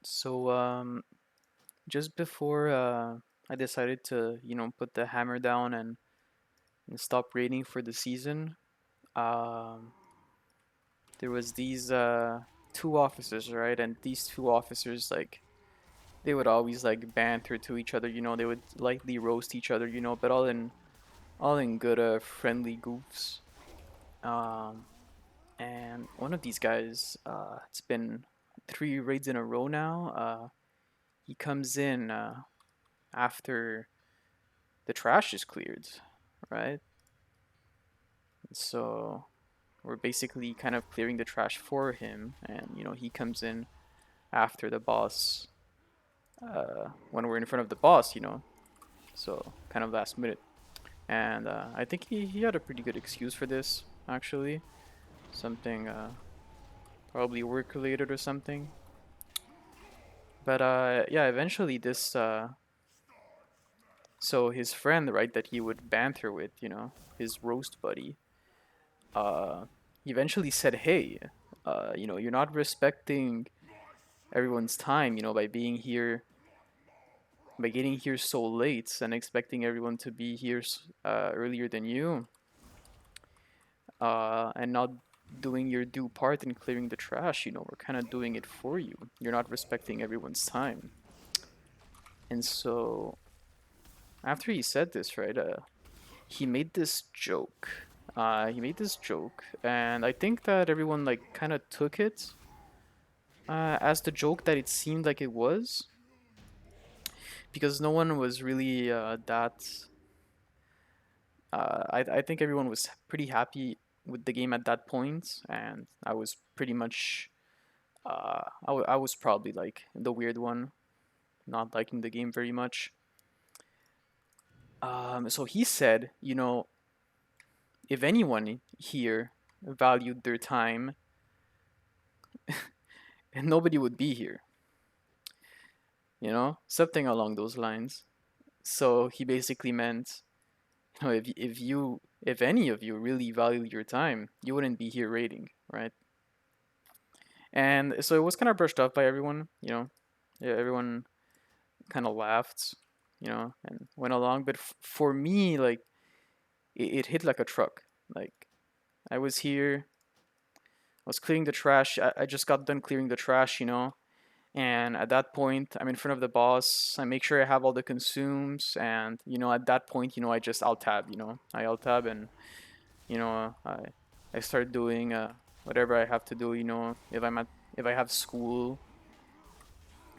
So just before I decided to, put the hammer down and stop raiding for the season, um, there was these two officers, right? And these two officers, like, they would always like banter to each other. They would lightly roast each other. But all in good, friendly goofs. Um, and one of these guys, it's been three raids in a row now. He comes in after the trash is cleared, right? So we're basically kind of clearing the trash for him, and he comes in after the boss when we're in front of the boss, so kind of last minute. And I think he had a pretty good excuse for this, actually. Something probably work related or something. But yeah, eventually this so his friend, right, that he would banter with, his roast buddy, uh, he eventually said, "Hey, you're not respecting everyone's time, by being here, by getting here so late and expecting everyone to be here earlier than you, and not doing your due part in clearing the trash. We're kind of doing it for you. You're not respecting everyone's time." And so after he said this, right, he made this joke. And I think that everyone like kind of took it as the joke that it seemed like it was, because no one was really that. I think everyone was pretty happy with the game at that point, and I was pretty much. I was probably like the weird one, not liking the game very much. So he said, if anyone here valued their time, nobody would be here. Something along those lines. So he basically meant, if any of you really valued your time, you wouldn't be here raiding, right? And so it was kind of brushed off by everyone. Yeah, everyone kind of laughed, and went along. But for me, like, it hit like a truck. Like, I was here, I was clearing the trash. I just got done clearing the trash, and at that point, I'm in front of the boss. I make sure I have all the consumes, and at that point, I just alt tab. I alt tab, and I start doing whatever I have to do. If I have school,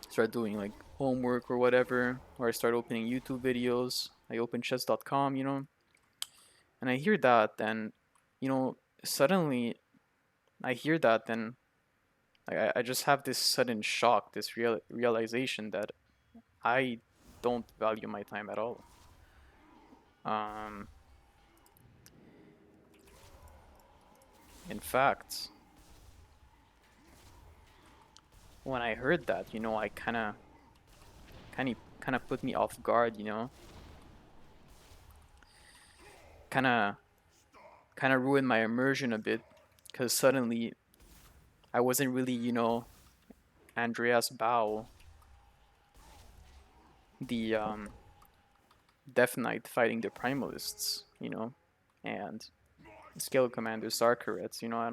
start doing like homework or whatever, or I start opening YouTube videos. I open chess.com, and I hear that, and you know suddenly I hear that, and I just have this sudden shock, this realization that I don't value my time at all. Um, in fact, when I heard that, I kind of put me off guard, kind of kind of ruined my immersion a bit, because suddenly I wasn't really, Andreas Bao, the Death Knight fighting the Primalists, and Scale Commander Sarkarets. I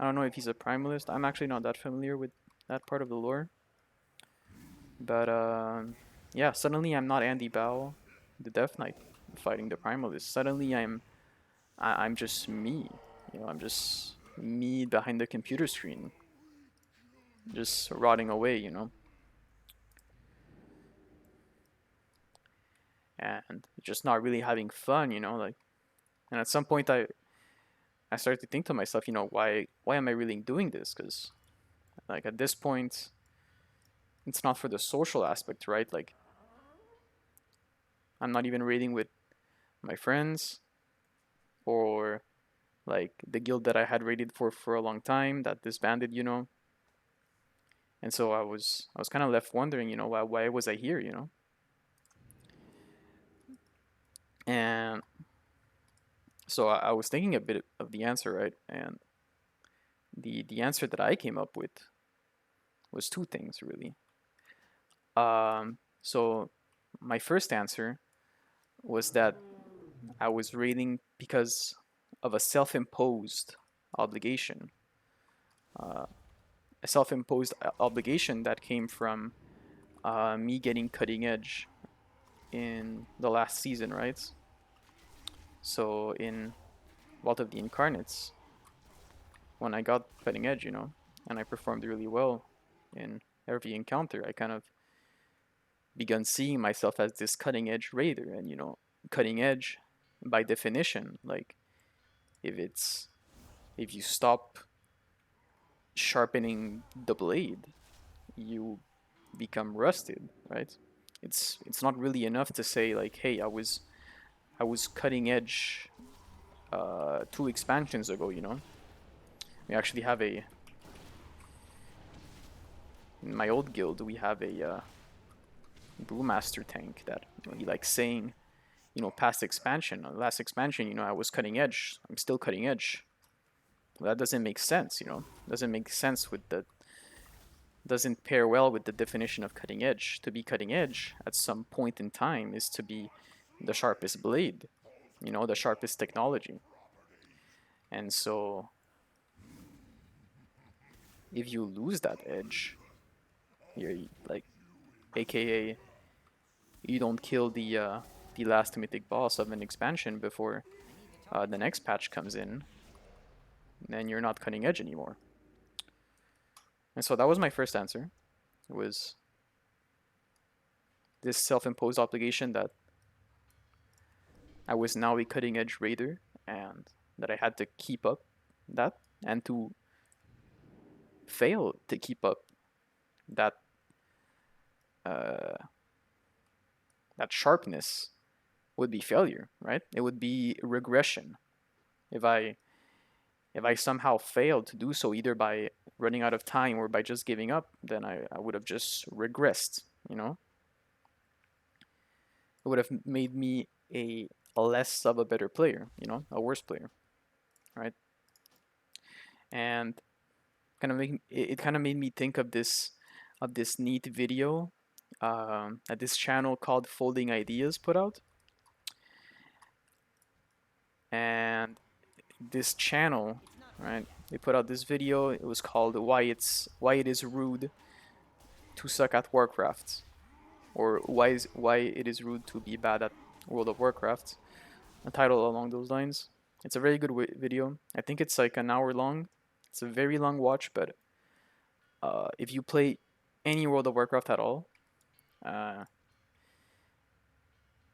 don't know if he's a Primalist. I'm actually not that familiar with that part of the lore. But yeah, suddenly I'm not Andy Bao, the Death Knight, fighting the Primalist. Suddenly I'm just me. I'm just me behind the computer screen, just rotting away. And just not really having fun. Like, and at some point I started to think to myself, why am I really doing this? Because like at this point, it's not for the social aspect, right? Like, I'm not even raiding with my friends, or like the guild that I had raided for a long time that disbanded, And so I was kind of left wondering, why was I here, And so I was thinking a bit of the answer, right? And the answer that I came up with was two things really. So my first answer was that I was raiding because of a self-imposed obligation, uh, a self-imposed obligation that came from me getting cutting edge in the last season, right? So in Vault of the Incarnates, when I got cutting edge, and I performed really well in every encounter, I kind of begun seeing myself as this cutting edge raider, and cutting edge by definition, like if it's if you stop sharpening the blade, you become rusted, right? It's not really enough to say like, hey, I was cutting edge 2 expansions ago. We actually have a in my old guild we have a brewmaster tank that he likes saying, past expansion, last expansion, I was cutting edge. I'm still cutting edge. Well, that doesn't make sense. Doesn't make sense with the doesn't pair well with the definition of cutting edge. To be cutting edge at some point in time is to be the sharpest blade, the sharpest technology. And so if you lose that edge, you're like, aka you don't kill the last mythic boss of an expansion before the next patch comes in, then you're not cutting edge anymore. And so that was my first answer. It was this self-imposed obligation that I was now a cutting edge raider and that I had to keep up that, and to fail to keep up that uh, that sharpness would be failure, right? It would be regression. If I somehow failed to do so, either by running out of time or by just giving up, then I would have just regressed, It would have made me a less of a better player, a worse player, right? And it kind of made me think of this neat video that this channel called Folding Ideas put out. And this channel, right, they put out this video. It was called why it is rude to suck at Warcraft, or why it is rude to be bad at World of Warcraft, a title along those lines. It's a very good video. I think it's like an hour long. It's a very long watch, but if you play any World of Warcraft at all,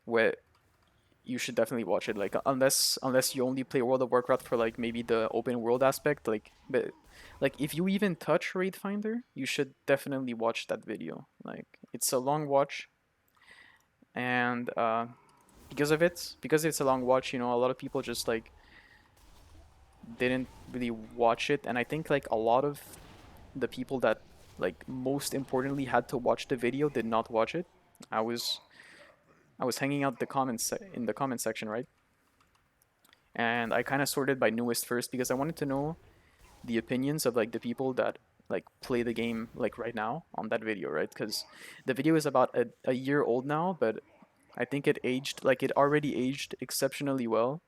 where you should definitely watch it. Like unless you only play World of Warcraft for like maybe the open world aspect, but like if you even touch Raid Finder, you should definitely watch that video. Like it's a long watch, and because it's a long watch, a lot of people just like didn't really watch it, and I think like a lot of the people that like most importantly had to watch the video did not watch it. I was hanging out in the comment section, right? And I kind of sorted by newest first because I wanted to know the opinions of like the people that like play the game like right now on that video, right? Because the video is about a year old now, but I think it already aged exceptionally well,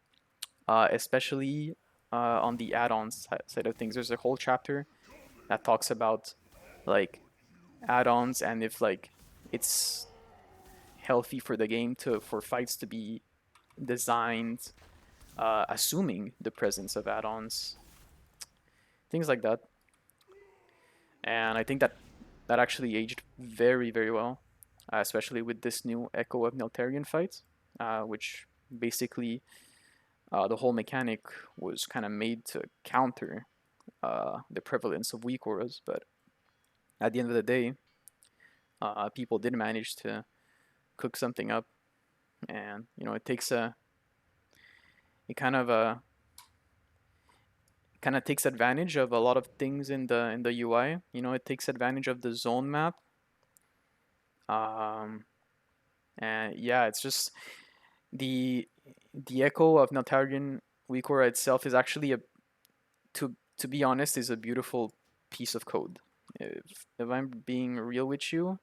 especially on the add-ons side of things. There's a whole chapter that talks about like add-ons and if like it's healthy for the game for fights to be designed assuming the presence of add-ons, things like that. And I think that actually aged very, very well, especially with this new Echo of Neltarion fight, which basically the whole mechanic was kind of made to counter the prevalence of weak auras. But at the end of the day, people did manage to cook something up, and it kind of takes advantage of a lot of things in the UI. It takes advantage of the zone map. And yeah, it's just the Echo of Neltarion weak aura itself is actually to be honest is a beautiful piece of code. If I'm being real with you,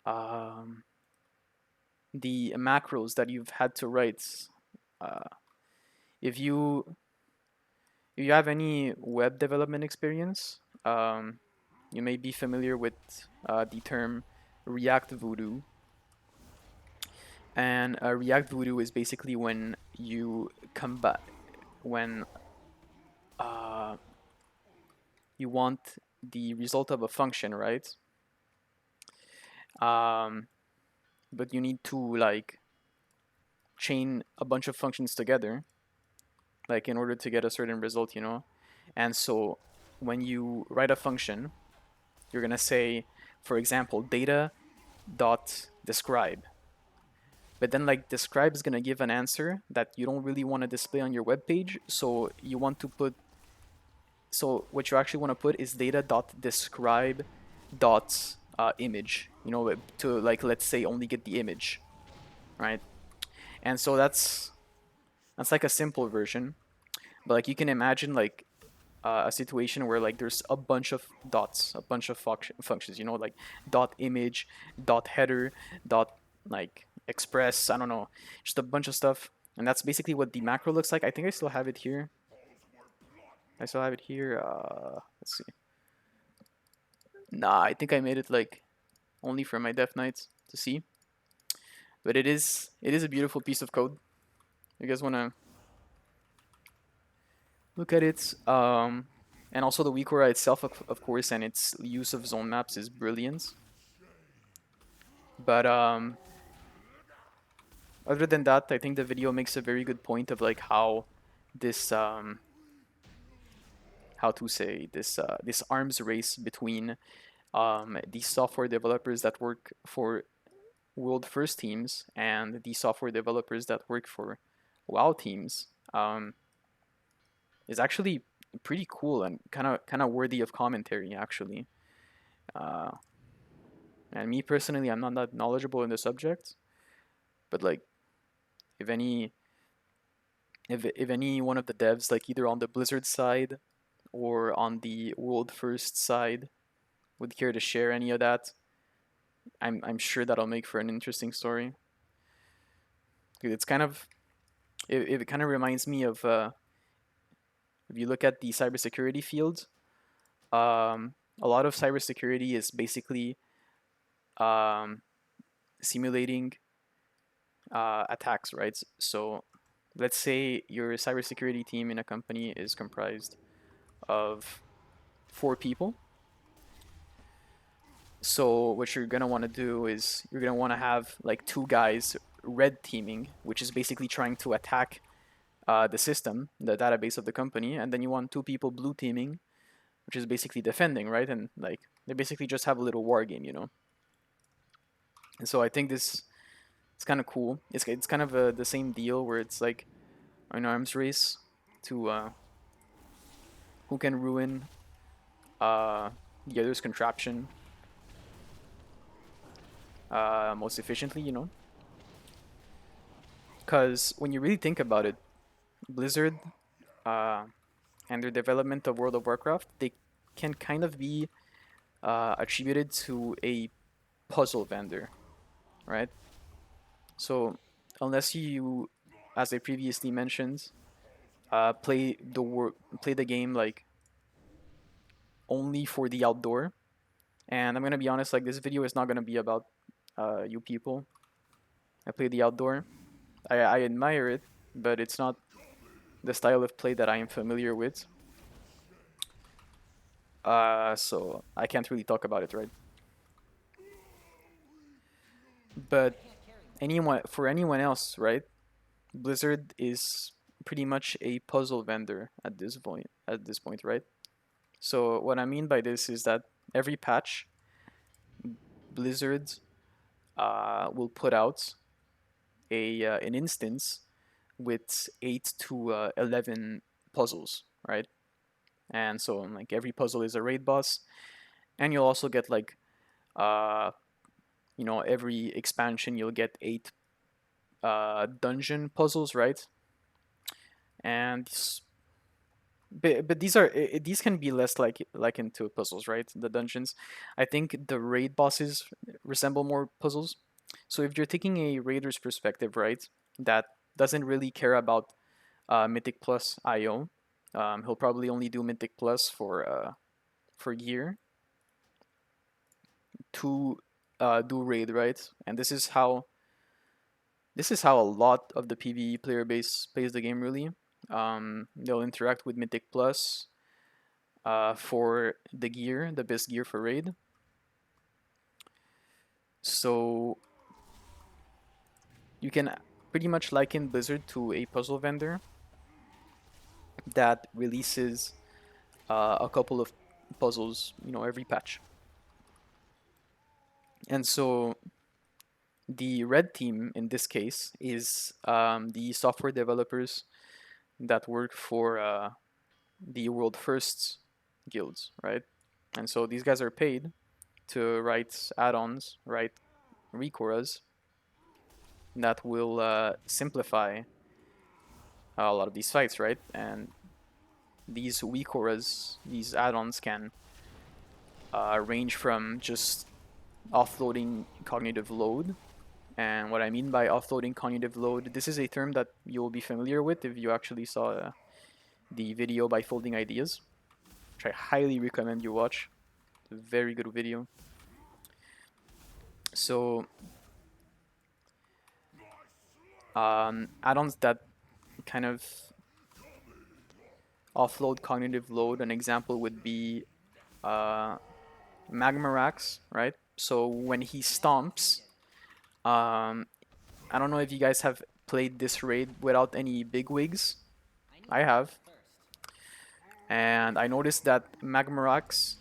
um, the macros that you've had to write, uh, if you if you have any web development experience, you may be familiar with the term React Voodoo. And React Voodoo is basically when you come back when uh, you want the result of a function, right? Um, but you need to like chain a bunch of functions together, like in order to get a certain result, you know. And so when you write a function, you're gonna say, for example, data dot describe. But then like describe is gonna give an answer that you don't really want to display on your web page. So you want to put so what you actually want to put is data dot describe dot image. You know, to like let's say only get the image, right? And so that's like a simple version. But like you can imagine like a situation where like there's a bunch of dots, a bunch of functions, you know, like dot image, dot header, dot like express, I don't know, just a bunch of stuff. And that's basically what the macro looks like. I think I still have it here. I still have it here. Let's see. Nah, I think I made it like only for my Death Knights to see. But it is a beautiful piece of code. You guys wanna look at it? And also the WeakAura itself, of course, and its use of zone maps is brilliant. But other than that, I think the video makes a very good point of like how this how to say this arms race between the software developers that work for world first teams and the software developers that work for WoW teams is actually pretty cool and kind of worthy of commentary actually. Uh, and me personally, I'm not that knowledgeable in the subject, but like if any if any one of the devs like either on the Blizzard side or on the world first side would care to share any of that, I'm sure that'll make for an interesting story. It's kind of it kind of reminds me of if you look at the cybersecurity field, a lot of cybersecurity is basically um, simulating attacks, right? So let's say your cybersecurity team in a company is comprised of 4 people. So what you're gonna want to do is you're gonna want to have like 2 guys red teaming, which is basically trying to attack the system, the database of the company, and then you want 2 people blue teaming, which is basically defending, right? And like they basically just have a little war game, you know. And so I think this it's kind of cool. It's kind of the same deal where it's like an arms race to who can ruin uh, the other's contraption most efficiently, you know. Because when you really think about it, Blizzard uh, and their development of World of Warcraft, they can kind of be attributed to a puzzle vendor, right? So unless you, as I previously mentioned, play the game like only for the outdoor. And I'm gonna be honest, like this video is not gonna be about you people. I play the outdoor. I admire it, but it's not the style of play that I am familiar with. So I can't really talk about it, right? But anyone else, right? Blizzard is pretty much a puzzle vendor at this point. At this point, right? So what I mean by this is that every patch, Blizzard will put out a an instance with 8 to 11 puzzles, right? And so like every puzzle is a raid boss, and you'll also get like uh, every expansion you'll get 8 dungeon puzzles, right? And but these can be less like into puzzles, right? The dungeons. I think the raid bosses resemble more puzzles. So if you're taking a raider's perspective, right, that doesn't really care about Mythic Plus IO, he'll probably only do Mythic Plus for gear to do raid, right? And this is how a lot of the PvE player base plays the game, really. They'll interact with Mythic Plus for the gear, the best gear for raid. So you can pretty much liken Blizzard to a puzzle vendor that releases a couple of puzzles, every patch. And so the red team in this case is the software developers that work for the world first guilds, right? And so these guys are paid to write add-ons, write recoras that will simplify a lot of these fights, right? And these recoras, these add-ons can range from just offloading cognitive load. And what I mean by offloading cognitive load, this is a term that you'll be familiar with if you actually saw the video by Folding Ideas, which I highly recommend you watch. It's a very good video. So add-ons that kind of offload cognitive load. An example would be Magma Racks, right? So when he stomps, um, I don't know if you guys have played this raid without any big wigs. I have. And I noticed that Magma Racks,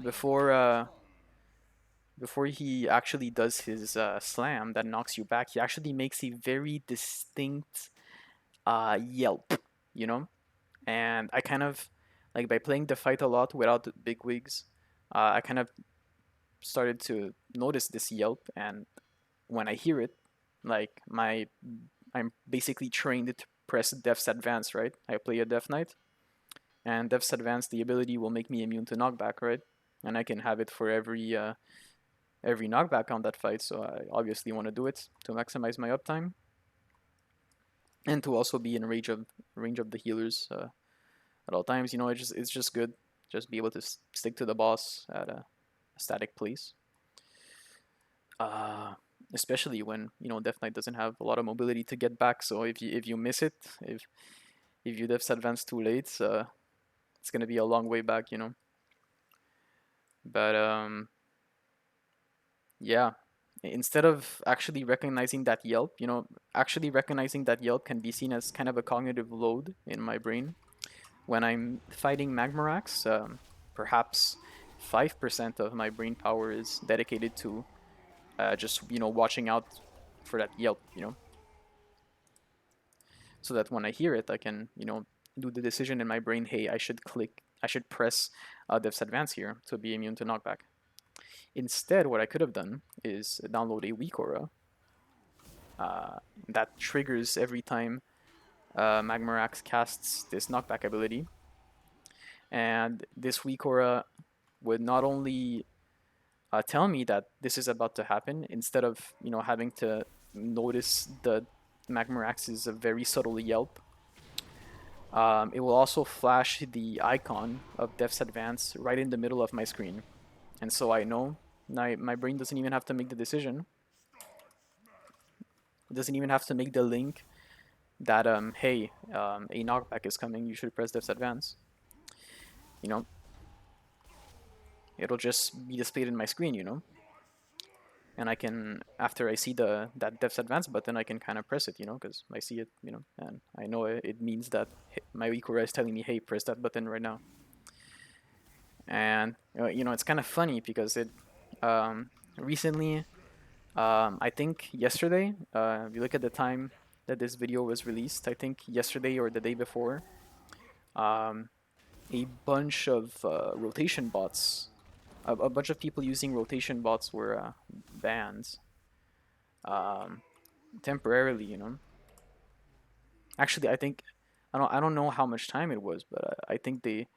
before before he actually does his slam that knocks you back, he actually makes a very distinct yelp, you know? And I kind of, like, by playing the fight a lot without the big wigs, I kind of started to notice this yelp, and when I hear it, like, I'm basically trained to press Death's Advance, right? I play a Death Knight, and Death's Advance, the ability will make me immune to knockback, right? And I can have it for every knockback on that fight, so I obviously want to do it to maximize my uptime, and to also be in range of the healers at all times. It's just good, just be able to stick to the boss at a static place. Uh, Especially when Death Knight doesn't have a lot of mobility to get back. So if you miss it, if you Death's Advance too late, it's gonna be a long way back. But yeah, instead of actually recognizing that yelp, actually recognizing that yelp can be seen as kind of a cognitive load in my brain. When I'm fighting Magmarax, perhaps 5% of my brain power is dedicated to just watching out for that yelp, so that when I hear it, I can do the decision in my brain. Hey, I should press Dev's Advance here to be immune to knockback. Instead, what I could have done is download a weak aura that triggers every time Magmarax casts this knockback ability, and this weak aura would not only tell me that this is about to happen, instead of having to notice the Magmarax's very subtle yelp. It will also flash the icon of Death's Advance right in the middle of my screen, and so I know my brain doesn't even have to make the decision. It doesn't even have to make the link that hey, a knockback is coming. You should press Death's Advance. You know, it'll just be displayed in my screen. And I can, after I see that Death's Advance button, I can kind of press it, because I see it, and I know it means that my Ikura is telling me, hey, press that button right now. And it's kind of funny because it recently, I think yesterday, if you look at the time that this video was released, I think yesterday or the day before, a bunch of rotation bots, a bunch of people using rotation bots were banned temporarily. Actually, I think I don't know how much time it was, but I think they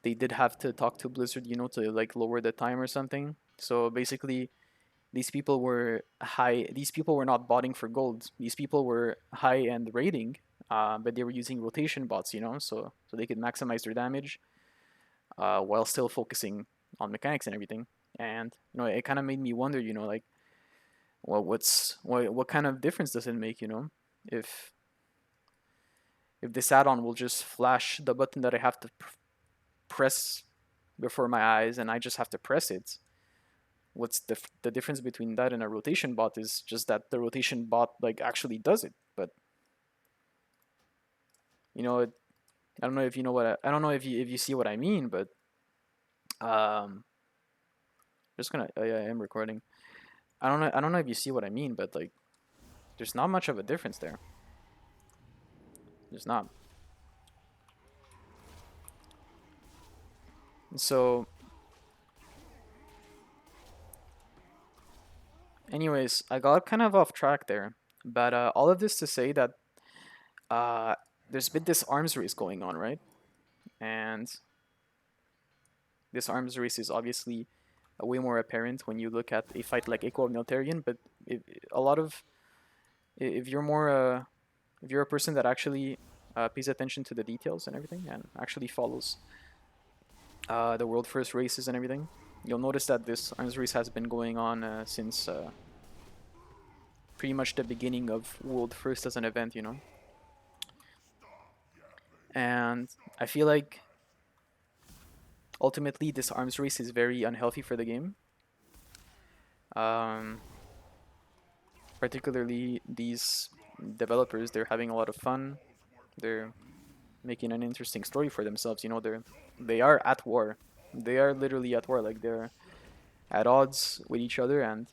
did have to talk to Blizzard, to like lower the time or something. So basically, these people were not botting for gold. These people were high end rating, but they were using rotation bots, so they could maximize their damage while still focusing on mechanics and everything. And it kind of made me wonder, like, what kind of difference does it make, if this add-on will just flash the button that I have to press before my eyes, and I just have to press it. What's the difference between that and a rotation bot is just that the rotation bot like actually does it. But I don't know if you know I don't know if you see what I mean, but um, just gonna yeah, I am recording. I don't know if you see what I mean, but like there's not much of a difference there. There's not. So, anyways, I got kind of off track there, but all of this to say that uh, there's been this arms race going on, right? And this arms race is obviously way more apparent when you look at a fight like Equal Militarian. But if, a lot of if you're more if you're a person that actually pays attention to the details and everything and actually follows the world first races and everything, you'll notice that this arms race has been going on since pretty much the beginning of world first as an event, and I feel like ultimately this arms race is very unhealthy for the game. um, Particularly these developers, they're having a lot of fun. They're making an interesting story for themselves. They are at war. They are literally at war. Like they're at odds with each other, and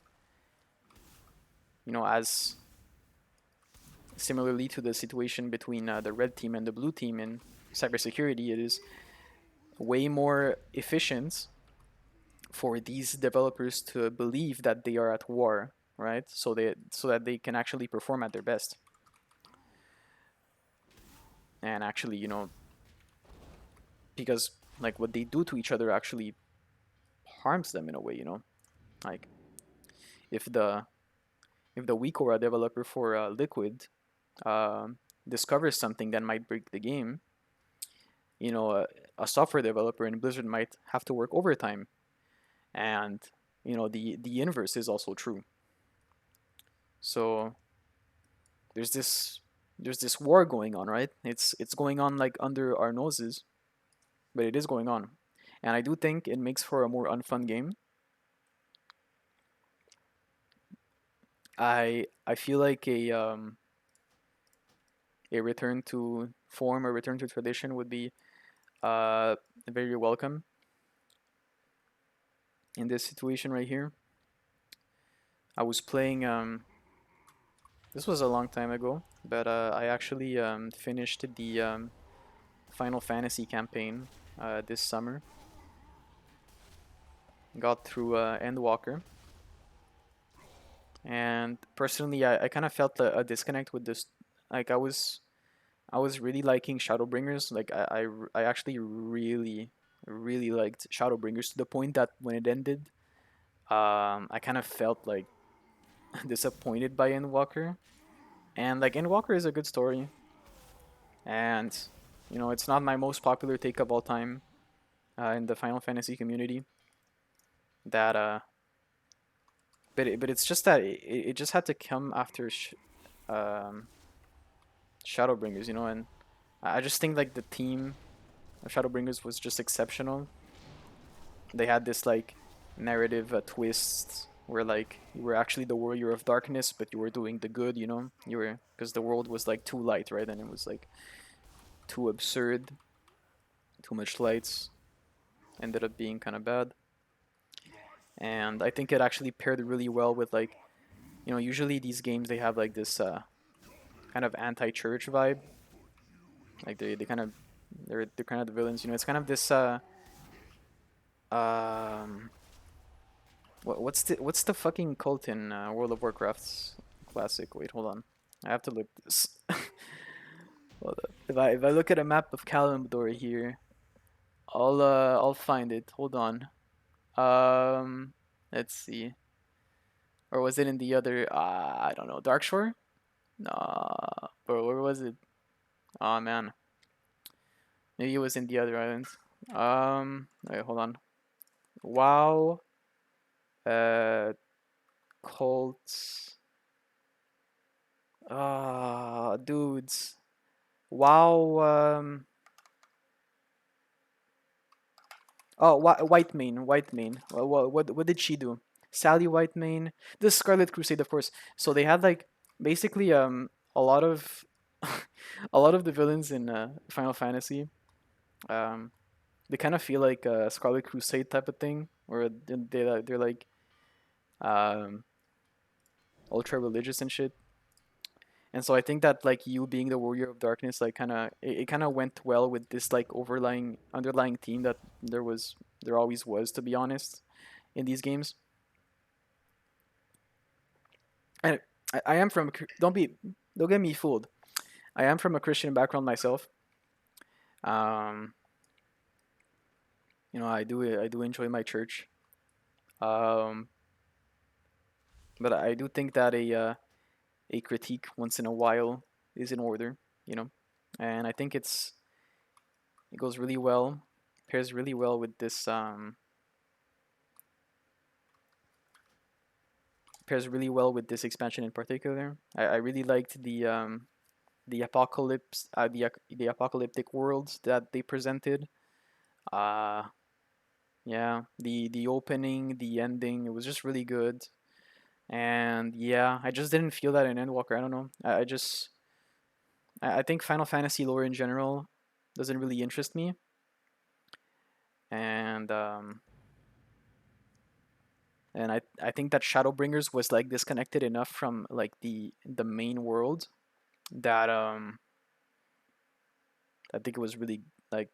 as similarly to the situation between the red team and the blue team in cybersecurity, it is way more efficient for these developers to believe that they are at war, right? So that they can actually perform at their best, and actually, because like what they do to each other actually harms them in a way, like if the weak aura developer for Liquid discovers something that might break the game, a software developer in Blizzard might have to work overtime, and the inverse is also true. So there's this war going on, right? It's going on like under our noses, but it is going on, and I do think it makes for a more unfun game. I feel like a return to form, a return to tradition would be uh, very welcome in this situation right here. I was playing. This was a long time ago, but I actually finished the Final Fantasy campaign this summer. Got through Endwalker, and personally, I kind of felt a disconnect with this. Like I was really liking Shadowbringers. Like I actually really really liked Shadowbringers to the point that when it ended, I kind of felt like disappointed by Endwalker. And like Endwalker is a good story, and it's not my most popular take of all time in the Final Fantasy community. That but it's just that it just had to come after um, Shadowbringers, and I just think like the team of Shadowbringers was just exceptional. They had this like narrative twist where like you were actually the warrior of darkness, but you were doing the good. You were, because the world was like too light, right? And it was like too absurd, too much lights. Ended up being kind of bad. And I think it actually paired really well with like, usually these games they have like this kind of anti-church vibe. Like they kind of they're kind of the villains. It's kind of this um what's the fucking cult in World of Warcraft's classic? Wait, hold on. I have to look this. Hold up. If I look at a map of Kalimdor here, I'll find it. Hold on. Um, let's see. Or was it in the other? I don't know. Darkshore? Nah, bro. Where was it? Oh man, maybe it was in the other islands. Wait, hold on. Wow. Uh, Colts. Dudes. Wow. Oh, Whitemane. Whitemane. What did she do? Sally Whitemane. The Scarlet Crusade, of course. So they had like basically a lot of a lot of the villains in Final Fantasy. Um, they kind of feel like a Scarlet Crusade type of thing, where they're like um ultra religious and shit. And so I think that like you being the warrior of darkness, like it kind of went well with this like overlying underlying theme that there always was, to be honest, in these games. And I am from don't get me fooled. I am from a Christian background myself. Um, I do enjoy my church. Um, but I do think that a critique once in a while is in order, you know. And I think it goes really well, pairs really well with this pairs really well with this expansion in particular. I really liked the apocalypse the apocalyptic worlds that they presented. Uh yeah, the opening, the ending, it was just really good. And yeah, I just didn't feel that in Endwalker. I don't know. I think Final Fantasy lore in general doesn't really interest me. And I think that Shadowbringers was like disconnected enough from like the main world that I think it was really like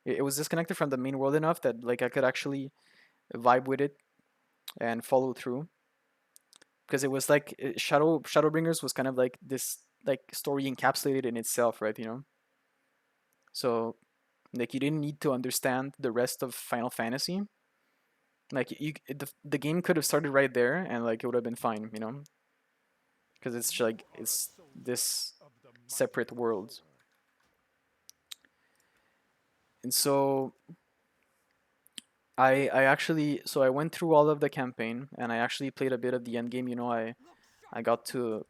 it was disconnected from the main world enough that like I could actually vibe with it and follow through, because it was like Shadowbringers was kind of like this like story encapsulated in itself, right? So like you didn't need to understand the rest of Final Fantasy. Like the game could have started right there and like it would have been fine, because it's like it's this separate world. And so I actually so I went through all of the campaign and I actually played a bit of the end game. I got to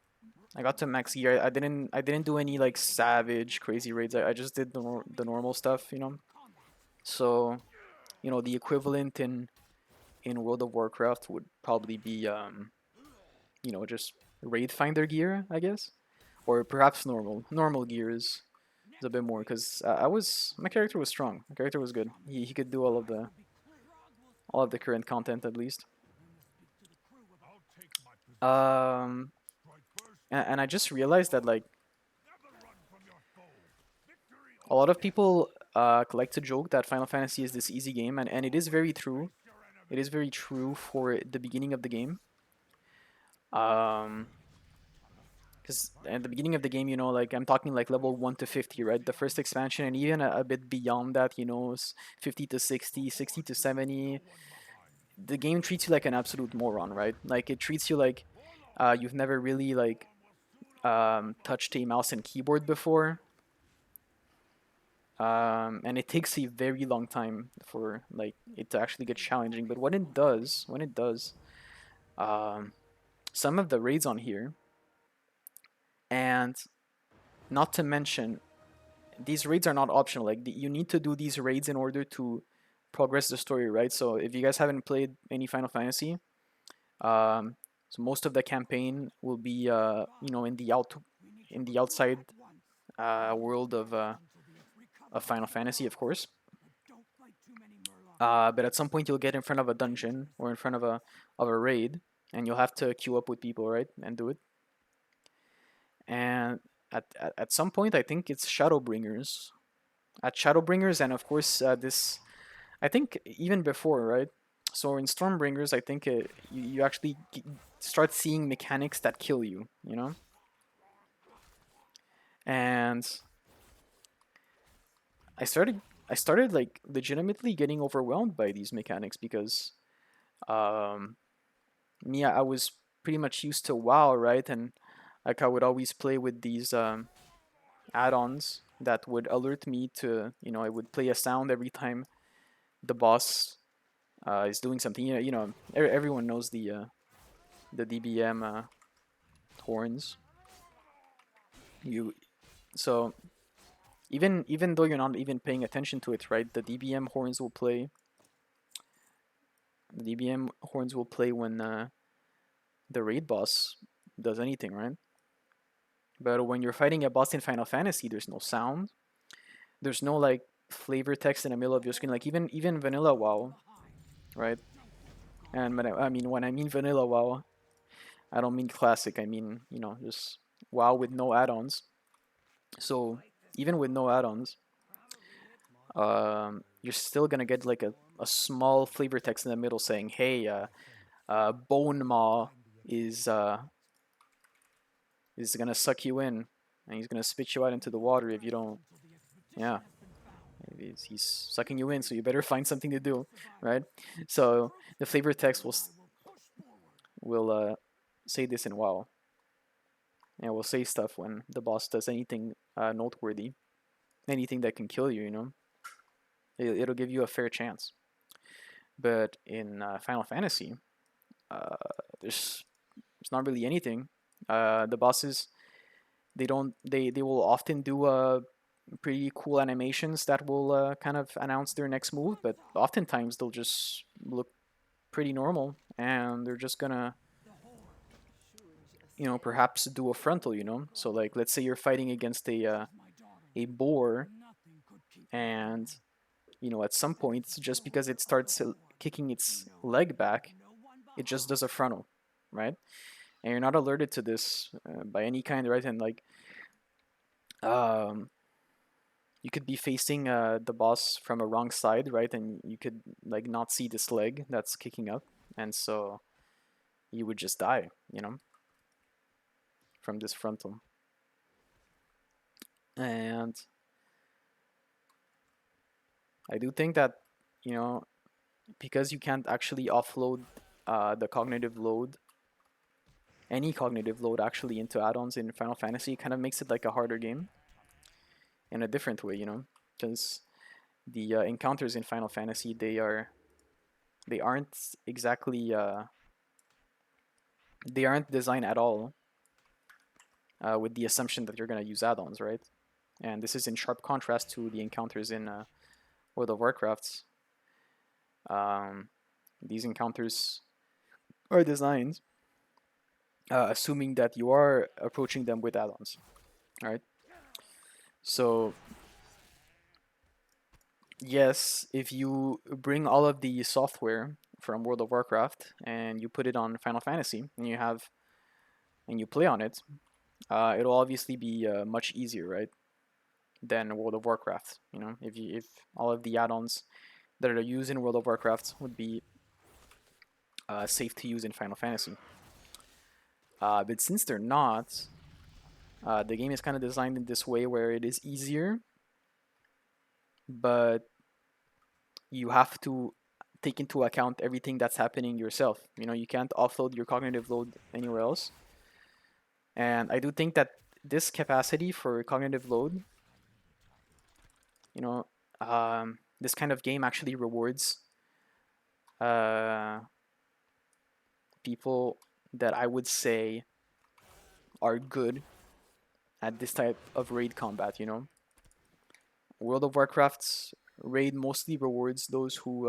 I got to max gear. I didn't do any like savage crazy raids. I just did the normal stuff. So the equivalent in World of Warcraft would probably be just raid finder gear, I guess, or perhaps normal gear is a bit more, because my character was strong. My character was good. He could do all of the current content at least. Um, and I just realized that like a lot of people like to joke that Final Fantasy is this easy game, and it is very true. It is very true for the beginning of the game. Um, because at the beginning of the game, like I'm talking like level 1 to 50, right? The first expansion, and even a bit beyond that, 50 to 60, 60 to 70. The game treats you like an absolute moron, right? Like it treats you like you've never really like touched a mouse and keyboard before. And it takes a very long time for like it to actually get challenging. But when it does, um, some of the raids on here, and not to mention these raids are not optional. Like you need to do these raids in order to progress the story, right? So if you guys haven't played any Final Fantasy, um, so most of the campaign will be in the outside world of Final Fantasy, of course. But at some point you'll get in front of a dungeon or in front of a raid, and you'll have to queue up with people, right, and do it. And at some point, I think it's Shadowbringers. At Shadowbringers, and of course this, I think even before, right? So in Stormbringers, I think you actually start seeing mechanics that kill you, And I started I started like legitimately getting overwhelmed by these mechanics because um me I was pretty much used to WoW, right? And like I would always play with these add-ons that would alert me to, it would play a sound every time the boss is doing something. Everyone knows the DBM horns. You so even though you're not even paying attention to it, right? The DBM horns will play when the raid boss does anything, right? But when you're fighting a boss in Final Fantasy, there's no sound. There's no like flavor text in the middle of your screen. Like even vanilla WoW, right? And when I mean vanilla WoW, I don't mean classic. I mean just WoW with no add-ons. So even with no add-ons, you're still gonna get like a small flavor text in the middle saying, "Hey, Bone Maw is uh, is gonna suck you in, and he's gonna spit you out into the water if you don't." Yeah, he's sucking you in, so you better find something to do, right? So the flavor text will say this in WoW, and will say stuff when the boss does anything noteworthy, anything that can kill you. It'll give you a fair chance. But in Final Fantasy, uh, there's not really anything. The bosses they will often do pretty cool animations that will kind of announce their next move, but oftentimes they'll just look pretty normal, and they're just gonna perhaps do a frontal. So like let's say you're fighting against a boar, and at some point, just because it starts kicking its leg back, it just does a frontal, right? And you're not alerted to this by any kind, right? And like um you could be facing the boss from a wrong side, right? And you could like not see this leg that's kicking up, and so you would just die, from this frontal. And I do think that you know because you can't actually offload the cognitive load, any cognitive load actually, into add-ons in Final Fantasy, it kind of makes it like a harder game in a different way, because the encounters in Final Fantasy they aren't exactly they aren't designed at all with the assumption that you're gonna use add-ons, right? And this is in sharp contrast to the encounters in World of Warcraft. Um, these encounters are designed assuming that you are approaching them with add-ons, right? So yes, if you bring all of the software from World of Warcraft and you put it on Final Fantasy and you play on it, it'll obviously be much easier, right, than World of Warcraft. If all of the add-ons that are used in World of Warcraft would be safe to use in Final Fantasy. But since they're not, the game is kind of designed in this way where it is easier, but you have to take into account everything that's happening yourself. You can't offload your cognitive load anywhere else. And I do think that this capacity for cognitive load, this kind of game actually rewards uh, people that I would say are good at this type of raid combat. World of Warcraft's raid mostly rewards those who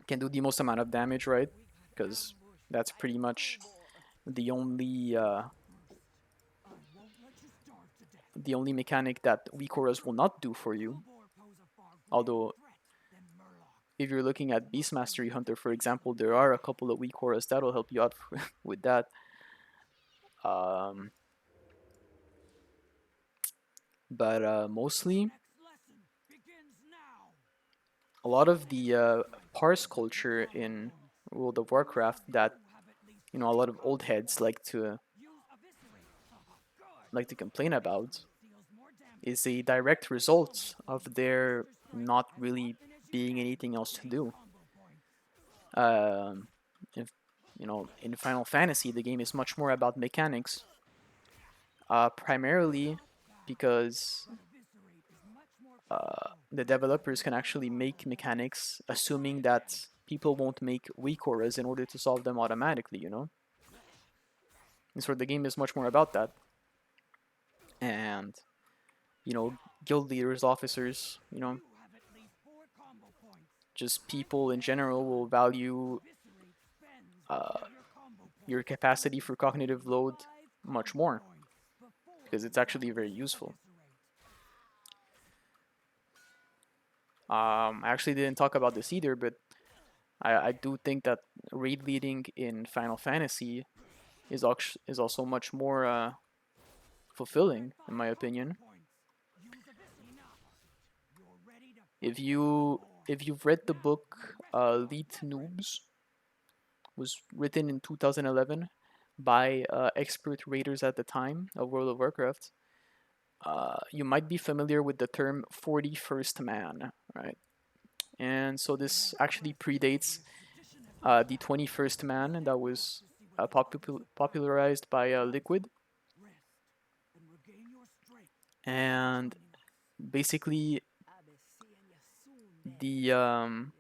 can do the most amount of damage, right? Because that's pretty much the only mechanic that weak auras will not do for you. Although, if you're looking at Beast Mastery Hunter, for example, there are a couple of weak auras that'll help you out with that. Um, but mostly, a lot of the parse culture in World of Warcraft that a lot of old heads like to like to complain about is a direct result of there not really being anything else to do. Um, if, in Final Fantasy, the game is much more about mechanics, primarily because the developers can actually make mechanics assuming that people won't make weak auras in order to solve them automatically. And so the game is much more about that. And, guild leaders, officers, just people in general will value uh, your capacity for cognitive load much more because it's actually very useful. I actually didn't talk about this either, but I do think that raid leading in Final Fantasy is also much more fulfilling, in my opinion. If you've read the book Elite Noobs, was written in 2011 by expert raiders at the time of World of Warcraft. You might be familiar with the term 41st man, right? And so this actually predates the 21st man that was popularized by Liquid. And basically, the um,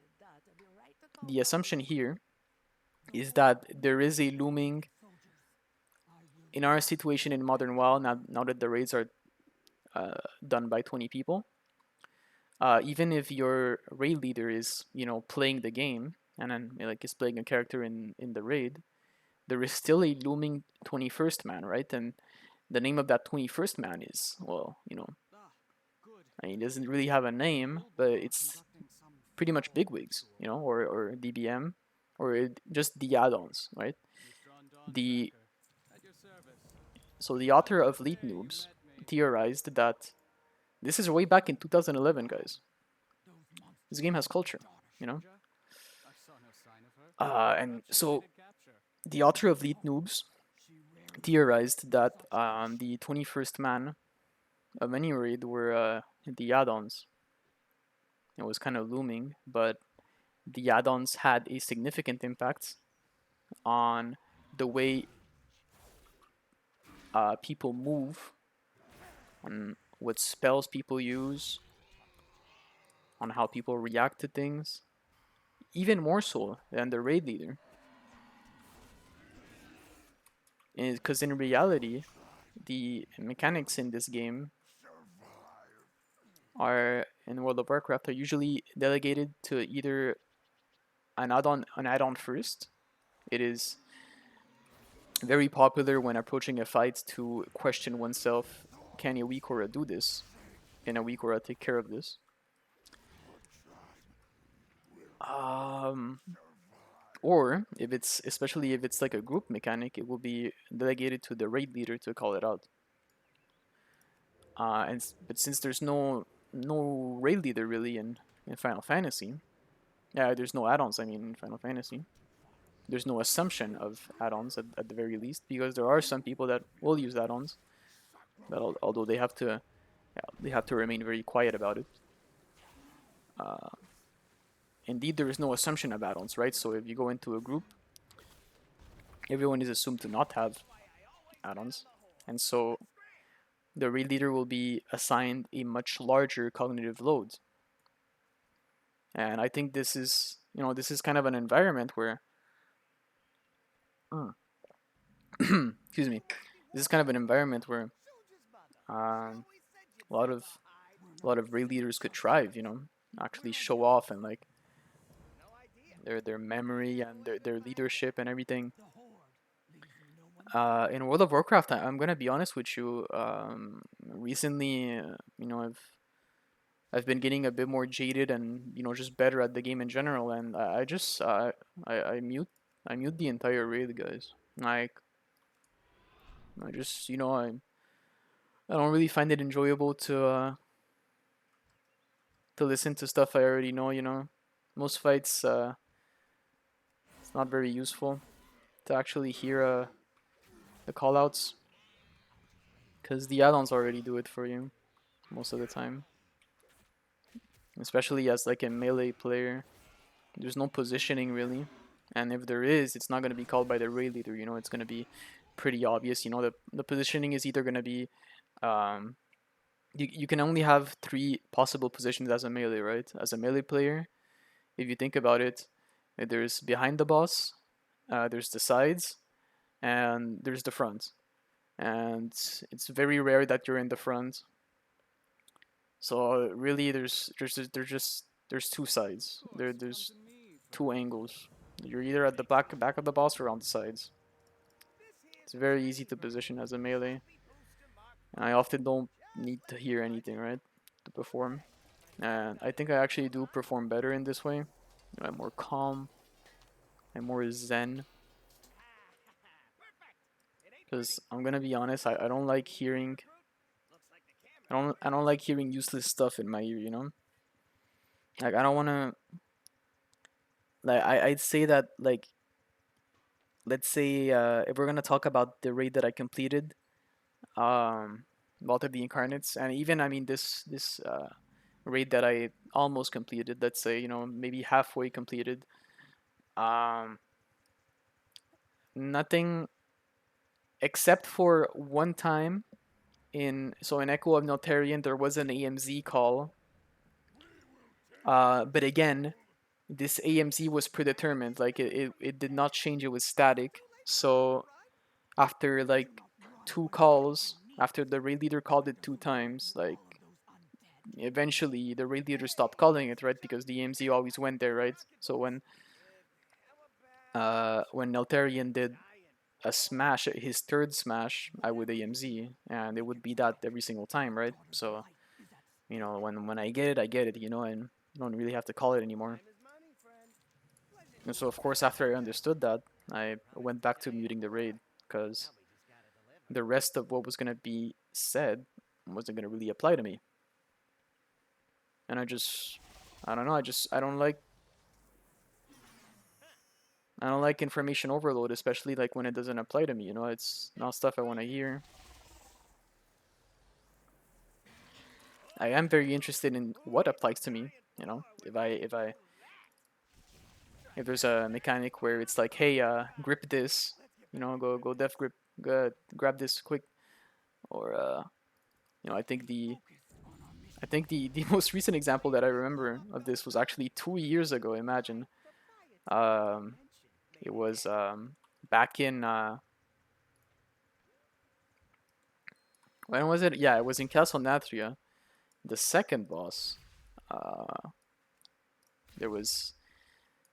the assumption here is that there is a looming in our situation in Modern WoW now that the raids are done by 20 people. Even if your raid leader is playing the game and then like is playing a character in the raid, there is still a looming 21st man, right? And the name of that 21st man is, well, I mean, it doesn't really have a name, but it's pretty much bigwigs, or DBM, or just the add-ons, right? The So the author of Lead Noobs theorized that this is way back in 2011, guys. This game has culture, you know. And so the author of Lead Noobs theorized that the 21st man of any raid were the add-ons. It was kind of looming, but the add-ons had a significant impact on the way people move, on what spells people use, on how people react to things, even more so than the raid leader. Because in reality, the mechanics in this game are in World of Warcraft are usually delegated to either an add-on first. It is very popular when approaching a fight to question oneself, can a weak aura do this? Can a weak aura take care of this? Um, or especially if it's like a group mechanic, it will be delegated to the raid leader to call it out. But since there's no raid leader really in Final Fantasy, yeah, there's no add-ons. I mean, in Final Fantasy, there's no assumption of add-ons at the very least, because there are some people that will use add-ons, but although they have to remain very quiet about it. Indeed, there is no assumption of add-ons, right? So if you go into a group, everyone is assumed to not have add-ons, and so the raid leader will be assigned a much larger cognitive load. And I think this is kind of an environment where, excuse me, this is kind of an environment where um, a lot of raid leaders could thrive. Actually show off and like their memory and their leadership and everything. In World of Warcraft, I'm gonna be honest with you. Recently, I've been getting a bit more jaded and just better at the game in general, and I just I mute the entire raid, guys. Like I just I don't really find it enjoyable to listen to stuff I already know. Most fights it's not very useful to actually hear the callouts because the add-ons already do it for you most of the time. Especially as like a melee player, there's no positioning really, and if there is, it's not going to be called by the raid leader. You know, it's going to be pretty obvious. You know, the positioning is either going to be um, you can only have three possible positions as a melee, right? As a melee player, if you think about it, there's behind the boss, there's the sides, and there's the front. And it's very rare that you're in the front. So really, there's two sides. There's two angles. You're either at the back of the boss or on the sides. It's very easy to position as a melee. And I often don't need to hear anything, right, to perform. And I think I actually do perform better in this way. I'm more calm. I'm more zen. Because I'm gonna be honest, I don't like hearing. I don't like hearing useless stuff in my ear. You know, like I don't wanna. Like I'd say that like let's say if we're gonna talk about the raid that I completed, Vault of the Incarnates, and even I mean this raid that I almost completed. Let's say maybe halfway completed. Um, Nothing except for one time in Echo of Notarian there was an AMZ call. But again, this AMZ was predetermined. Like it did not change. It was static. So after like two calls, after the raid leader called it two times, like eventually the raid leader stopped calling it, right? Because the AMZ always went there, right? So when Neltarian did a smash, his third smash, I would AMZ, and it would be that every single time, right? So when I get it, I get it, and you don't really have to call it anymore. And so of course after I understood that, I went back to muting the raid because the rest of what was gonna be said wasn't gonna really apply to me. And I don't know, I don't like information overload, especially like when it doesn't apply to me, it's not stuff I want to hear. I am very interested in what applies to me, if there's a mechanic where it's like, hey, grip this, go def grip, grab this quick, or I think the most recent example that I remember of this was actually 2 years ago. Imagine, um, it was back in when was it? Yeah, it was in Castle Nathria, the second boss. Uh, there was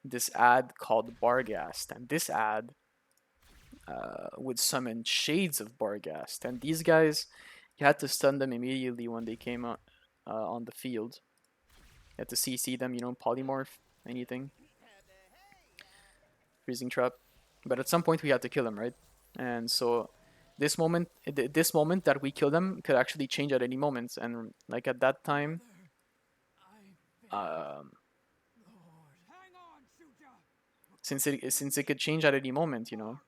this ad called Barghast, and this ad would summon shades of Barghast, and these guys, you had to stun them immediately when they came out on the field. You had to CC them, polymorph, anything, freezing trap. But at some point we had to kill them, right? And so this moment that we kill them could actually change at any moment, and like at that time, um, since it could change at any moment, you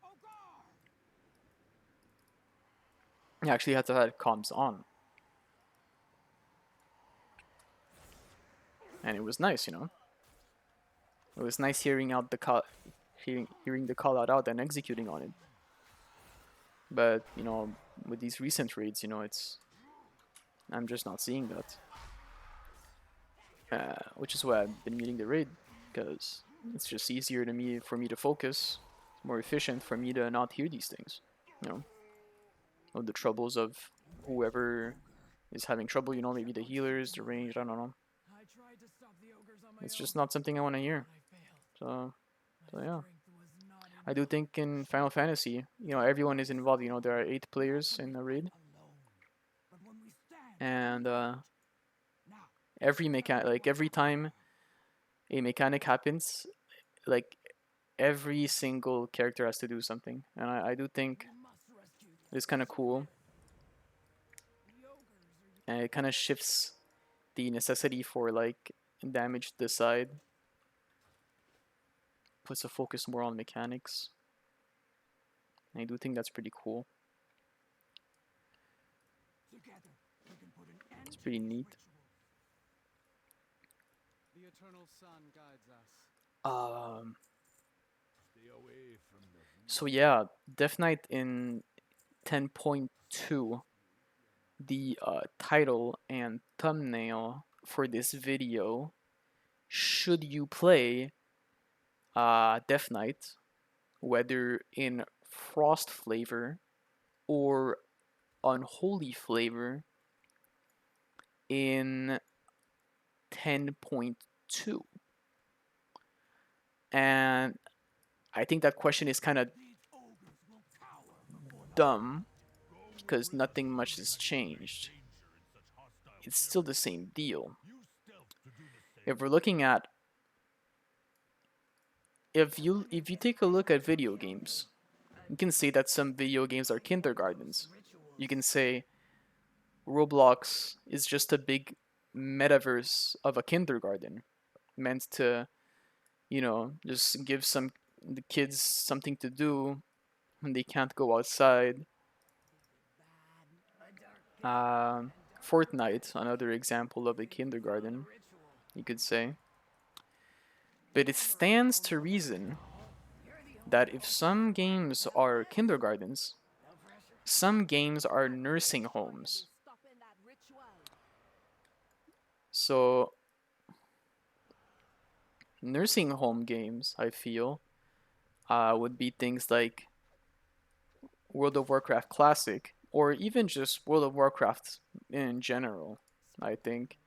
actually had to have comms on, and it was nice, It was nice hearing out the call, hearing the call out and executing on it. But with these recent raids, I'm just not seeing that. Which is why I've been muting the raid, because it's just easier for me to focus, more efficient for me to not hear these things. Or the troubles of whoever is having trouble. Maybe the healers, the range. I don't know. It's just not something I want to hear. So yeah. I do think in Final Fantasy, everyone is involved. There are 8 players in the raid, and every time a mechanic happens, like every single character has to do something, and I do think it's kind of cool, and it kind of shifts the necessity for like damage to the side, puts a focus more on mechanics. And I do think that's pretty cool. Pretty neat. The eternal sun guides us. Um, so yeah, Death Knight in 10.2, the title and thumbnail for this video. Should you play Death Knight, whether in Frost flavor or Unholy flavor in 10.2? And I think that question is kind of dumb because nothing much has changed. It's still the same deal. If we're looking at if you take a look at video games, you can say that some video games are kindergartens. You can say Roblox is just a big metaverse of a kindergarten meant to, just give the kids something to do when they can't go outside. Um, Fortnite, another example of a kindergarten, you could say. But it stands to reason that if some games are kindergartens, some games are nursing homes. So, nursing home games, I feel, would be things like World of Warcraft Classic, or even just World of Warcraft in general, I think,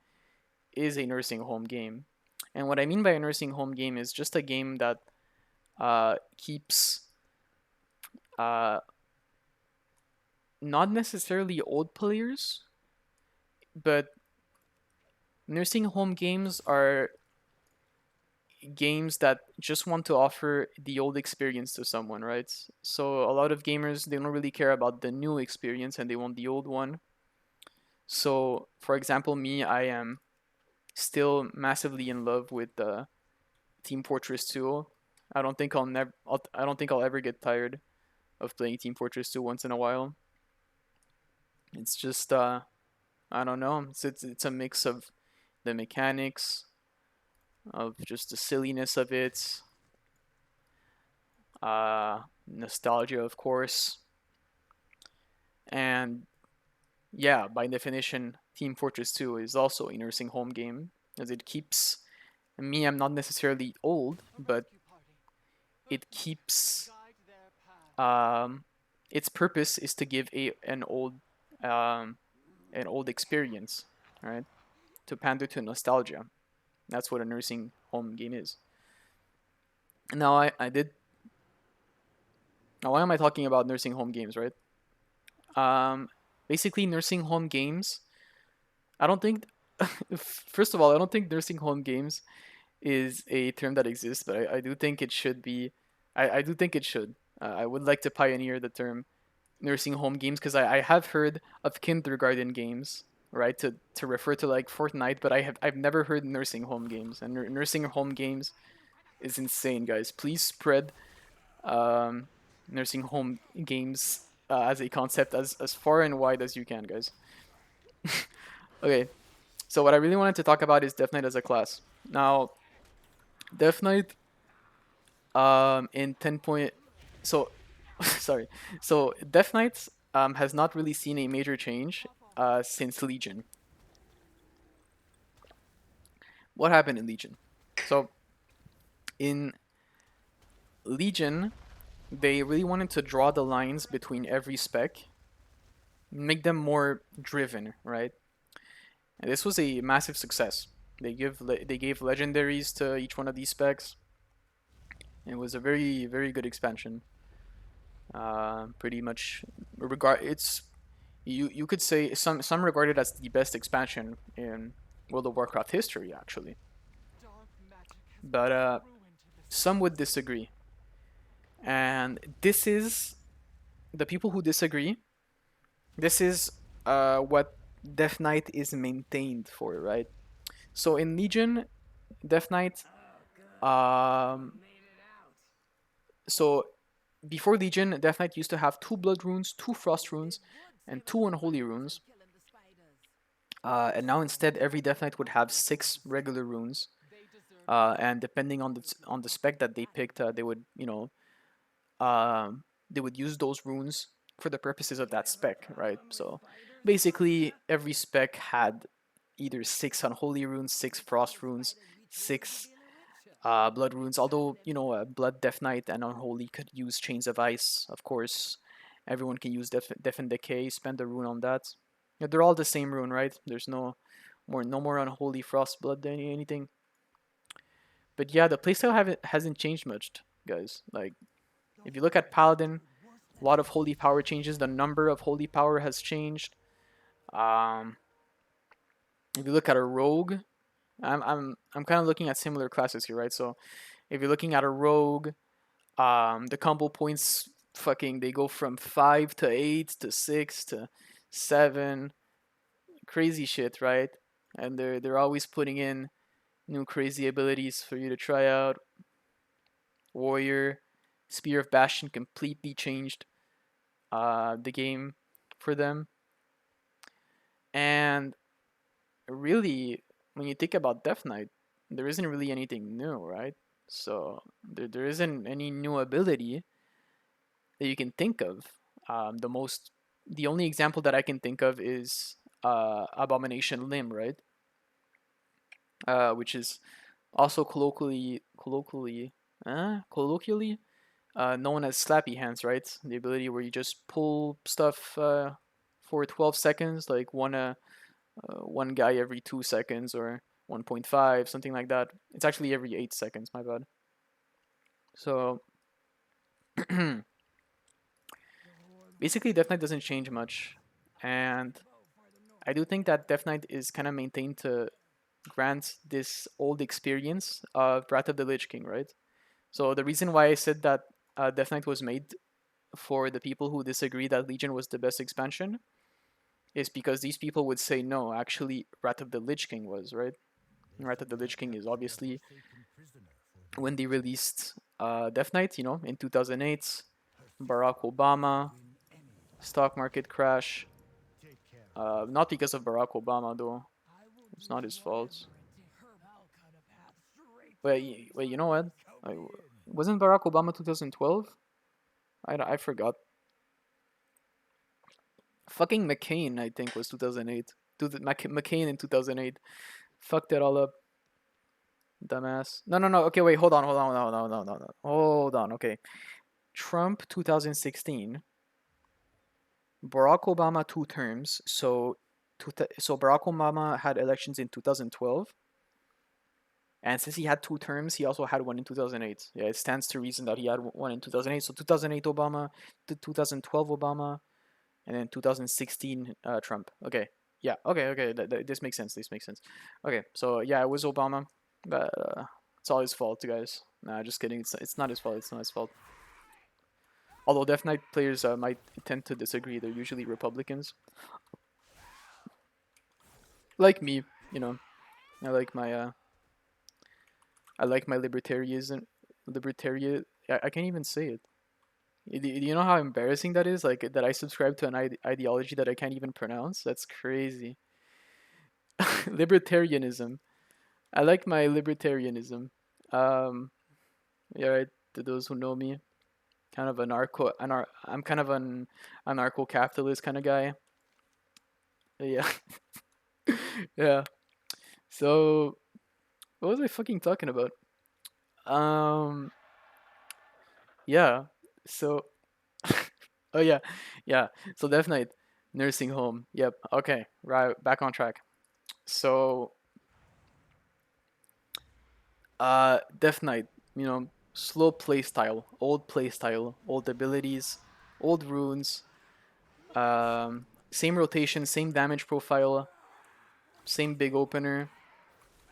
is a nursing home game. And what I mean by a nursing home game is just a game that keeps uh, not necessarily old players, but nursing home games are games that just want to offer the old experience to someone, right? So a lot of gamers, they don't really care about the new experience and they want the old one. So, for example, me, I am still massively in love with Team Fortress 2. I don't think I'll ever get tired of playing Team Fortress 2 once in a while. It's just I don't know. It's a mix of the mechanics, of just the silliness of it, nostalgia, of course, and yeah, by definition, Team Fortress 2 is also a nursing home game, as it keeps me. I'm not necessarily old, but it keeps its purpose is to give um, an old experience, right? To pander to nostalgia. That's what a nursing home game is. Now I did. Now why am I talking about nursing home games, right? Um, Basically nursing home games. I don't think. First of all, I don't think nursing home games is a term that exists, but I do think it should be. I do think it should. I would like to pioneer the term nursing home games because I have heard of kindergarten games, right? To refer to like Fortnite, but I've never heard nursing home games, and nursing home games is insane, guys. Please spread um, nursing home games as a concept as far and wide as you can, guys. Okay, so what I really wanted to talk about is Death Knight as a class. Now, Death Knight in 10 point. So, sorry. So, Death Knight has not really seen a major change since Legion. What happened in Legion? So, in Legion, they really wanted to draw the lines between every spec, make them more driven, right? And this was a massive success. They gave legendaries to each one of these specs. It was a very good expansion. Pretty much regard it's you could say some regard it as the best expansion in World of Warcraft history, actually. But some would disagree, and this is the people who disagree. This is what Death Knight is maintained for, right? So in Legion, Death Knight, um, so before Legion, Death Knight used to have two Blood runes, two Frost runes, and two Unholy runes. And now instead, every Death Knight would have 6 regular runes, and depending on the spec that they picked, they would they would use those runes for the purposes of that spec, right? So basically, every spec had either 6 unholy runes, 6 frost runes, 6 blood runes. Although blood, death knight, and unholy could use chains of ice, of course. Everyone can use death and decay. Spend a rune on that. Yeah, they're all the same rune, right? There's no more unholy frost blood than anything. But yeah, the playstyle hasn't changed much, guys. Like if you look at paladin, a lot of holy power changes. The number of holy power has changed. Um, if you look at a rogue, I'm kind of looking at similar classes here, right? So if you're looking at a rogue, the combo points fucking they go from 5 to 8 to 6 to 7, crazy shit, right? And they're always putting in new crazy abilities for you to try out. Warrior, Spear of Bastion completely changed the game for them. And really, when you think about Death Knight, there isn't really anything new, right? So there isn't any new ability that you can think of. The only example that I can think of is Abomination Limb, right? Which is also colloquially known as Slappy Hands, right? The ability where you just pull stuff for 12 seconds, like one guy every 2 seconds or 1.5, something like that. It's actually every 8 seconds. My bad. So basically, Death Knight doesn't change much, and I do think that Death Knight is kind of maintained to grant this old experience of Wrath of the Lich King, right? So the reason why I said that Death Knight was made for the people who disagree that Legion was the best expansion is because these people would say no, actually Wrath of the Lich King was, right? Wrath of the Lich King is obviously when they released Death Knight, in 2008, Barack Obama, stock market crash. Not because of Barack Obama though. It's not his fault. Wait, you know what? Like, wasn't Barack Obama 2012? I forgot. Fucking McCain, I think, was 2008. McCain in 2008. Fucked it all up. Dumbass. No, no, no. Okay, wait. Hold on. Hold on. Hold on. Hold on. Hold on. Hold on. Okay. Trump 2016. Barack Obama 2 terms. So Barack Obama had elections in 2012. And since he had 2 terms, he also had one in 2008. Yeah, it stands to reason that he had one in 2008. So 2008 Obama, 2012 Obama, and then 2016 Trump. Okay. Yeah. Okay. Okay. This makes sense. This makes sense. Okay. So yeah, it was Obama, but it's all his fault, guys. Nah, just kidding. It's not his fault. It's not his fault. Although Death Knight players might tend to disagree. They're usually Republicans, like me. You know, I like my uh, I like my libertarianism. Libertarian. I can't even say it. Do you know how embarrassing that is? Like that I subscribe to an ideology that I can't even pronounce. That's crazy. Libertarianism. I like my libertarianism. Um, yeah, right. To those who know me, kind of I'm kind of an anarcho-capitalist kind of guy. Yeah, yeah. So what was I fucking talking about? Um, yeah. So, oh yeah, yeah. So Death Knight, nursing home. Yep. Okay. Right. Back on track. So, Death Knight. Slow play style, old abilities, old runes. Same rotation, same damage profile, same big opener,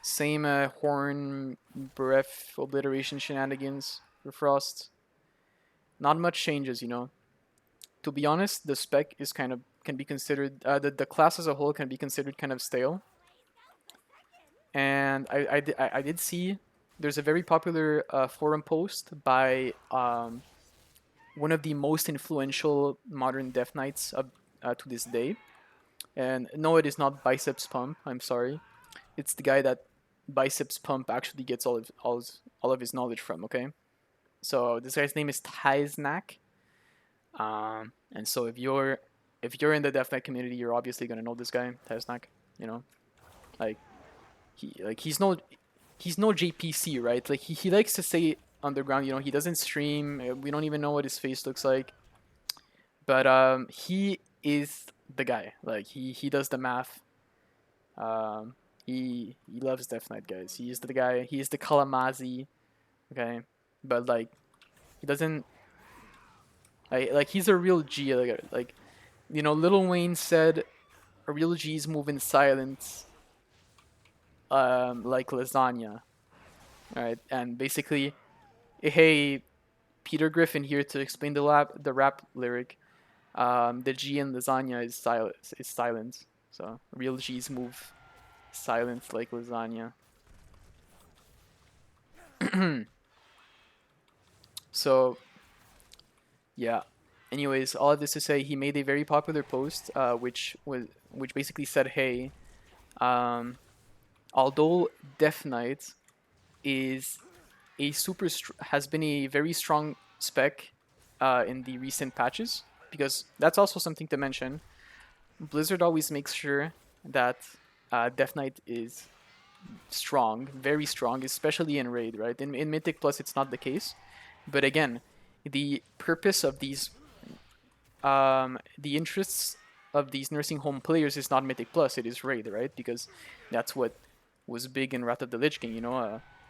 same horn breath obliteration shenanigans for Frost. Not much changes. To be honest, the spec is kind of can be considered the class as a whole can be considered kind of stale. And I did see there's a very popular forum post by one of the most influential modern Death Knights to this day. And no, it is not biceps pump. I'm sorry. It's the guy that biceps pump actually gets all of his knowledge from. Okay, so this guy's name is Tiznak. And so if you're in the Death Knight community, you're obviously gonna know this guy, Tiznak. You know, like he's no JPC, right? Like he likes to say underground. He doesn't stream. We don't even know what his face looks like, but he is the guy. Like he does the math. He loves Death Knight, guys. He is the guy. He is the Kalamazi. Okay, but like he doesn't like he's a real G. Like Lil Wayne said, a real G's move in silence, like lasagna. All right, and basically, hey, Peter Griffin here to explain the rap lyric. The G in lasagna is silence. Is silence. So real G's move silence like lasagna. So yeah. Anyways, all of this to say, he made a very popular post, which basically said, "Hey, um, although Death Knight is has been a very strong spec in the recent patches, because that's also something to mention. Blizzard always makes sure that Death Knight is strong, very strong, especially in raid. Right? In Mythic Plus, it's not the case, but again, the purpose of the interests of these nursing home players is not Mythic Plus, it is Raid, right? Because that's what was big in Wrath of the Lich King,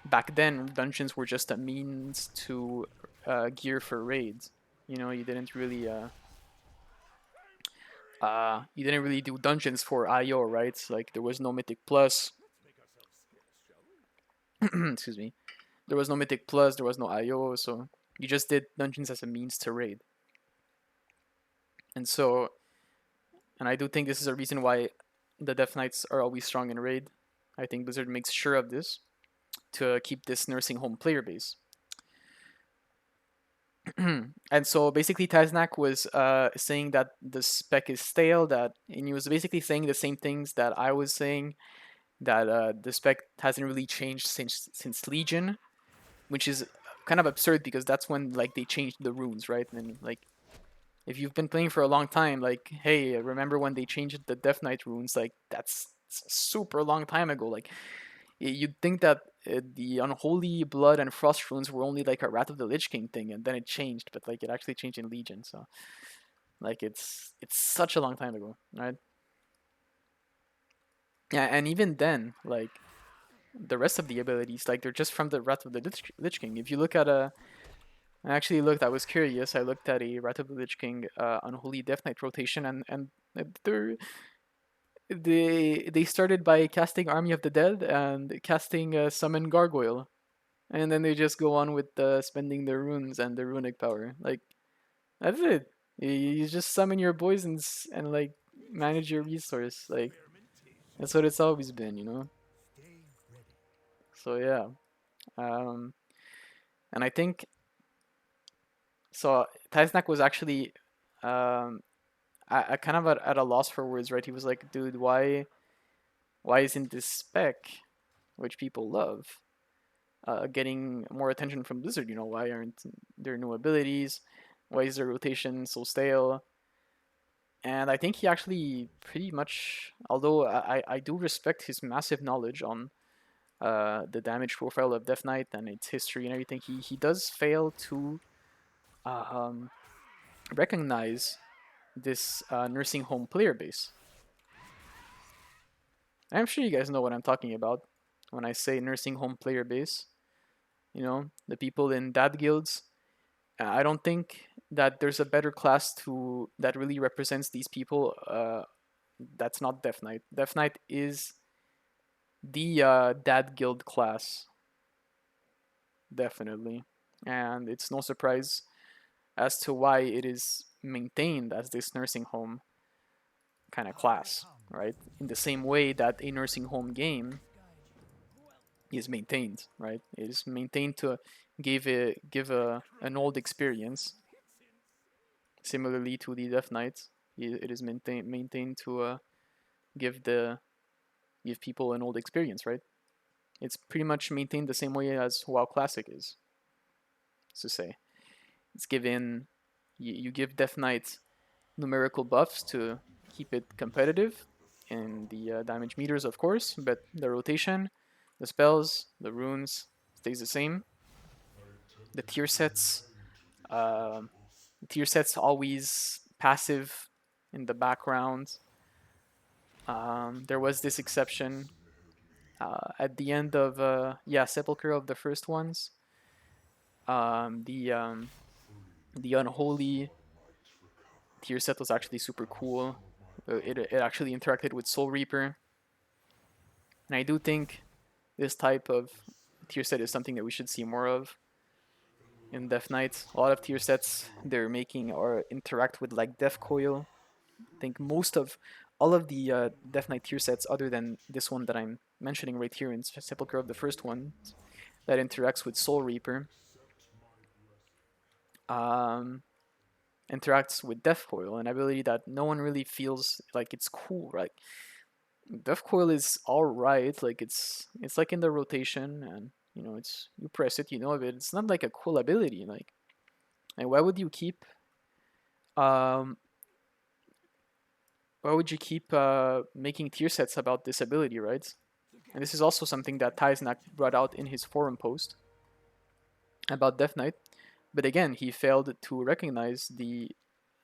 back then, dungeons were just a means to gear for raids. You didn't really do dungeons for IO, right? Like, there was no Mythic Plus. Excuse me. There was no Mythic Plus, there was no IO, so you just did dungeons as a means to raid. And so, and I do think this is a reason why the Death Knights are always strong in raid. I think Blizzard makes sure of this to keep this nursing home player base. And so basically, Taznak was saying that the spec is stale. And he was basically saying the same things that I was saying. That the spec hasn't really changed since Legion, which is kind of absurd because that's when like they changed the runes, right? And like if you've been playing for a long time, like, hey, remember when they changed the Death Knight runes? Like, that's super long time ago. Like, you'd think that the Unholy Blood and Frost runes were only like a Wrath of the Lich King thing, and then it changed, but like it actually changed in Legion. So, like, it's such a long time ago, right? Yeah, and even then, like the rest of the abilities, like they're just from the Wrath of the Lich King. If you look at I actually looked. I was curious. I looked at a Wrath of the Lich King Unholy Death Knight rotation, and they started by casting Army of the Dead and casting Summon Gargoyle, and then they just go on with spending their runes and their runic power. Like that's it. You just summon your boys and like manage your resource. Like that's what it's always been. So yeah, um, and I think so. Taisnak was actually um, I kind of at a loss for words, right? He was like, dude, why isn't this spec, which people love, getting more attention from Blizzard? Why aren't there new abilities? Why is their rotation so stale? And I think he actually pretty much, although I do respect his massive knowledge on the damage profile of Death Knight and its history and everything, he does fail to um, recognize this nursing home player base. I'm sure you guys know what I'm talking about when I say nursing home player base. The people in dad guilds. I don't think that there's a better class that really represents these people. That's not Death Knight. Death Knight is the dad guild class, definitely, and it's no surprise as to why it is maintained as this nursing home kind of class, right? In the same way that a nursing home game is maintained, right? It is maintained to give an old experience. Similarly to the Death Knight, it is maintained to give the give people an old experience, right? It's pretty much maintained the same way as WoW Classic is, to say. It's given you give Death Knight numerical buffs to keep it competitive in the damage meters, of course, but the rotation, the spells, the runes stays the same. The tier sets, um, the tier sets always passive in the background. There was this exception at the end of Sepulchre of the first ones. Um, the um, the unholy tier set was actually super cool. It actually interacted with Soul Reaper, and I do think this type of tier set is something that we should see more of in Death Knight. A lot of tier sets they're making or interact with like Death Coil. I think most of all of the Death Knight tier sets, other than this one that I'm mentioning right here in Sepulchre of the first one, that interacts with Soul Reaper, um, interacts with Death Coil, an ability that no one really feels like it's cool, right? Death Coil is all right, like it's like in the rotation, and it's you press it, you know of it. It's not like a cool ability, like, and um why would you keep making tier sets about this ability, right? And this is also something that Tyznak brought out in his forum post about Death Knight. But again, he failed to recognize the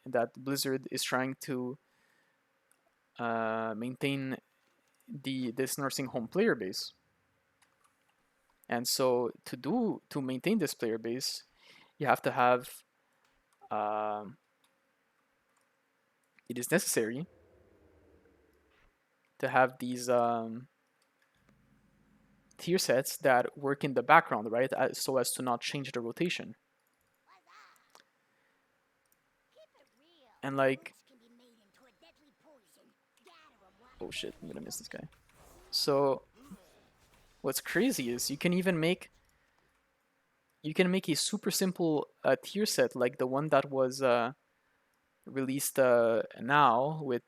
that Blizzard is trying to maintain this nursing home player base, and so to maintain this player base, you have to have um, it is necessary to have these tier sets that work in the background, right? So as to not change the rotation. And like, oh shit, I'm gonna miss this guy. So what's crazy is you can make a super simple tier set like the one that was released now with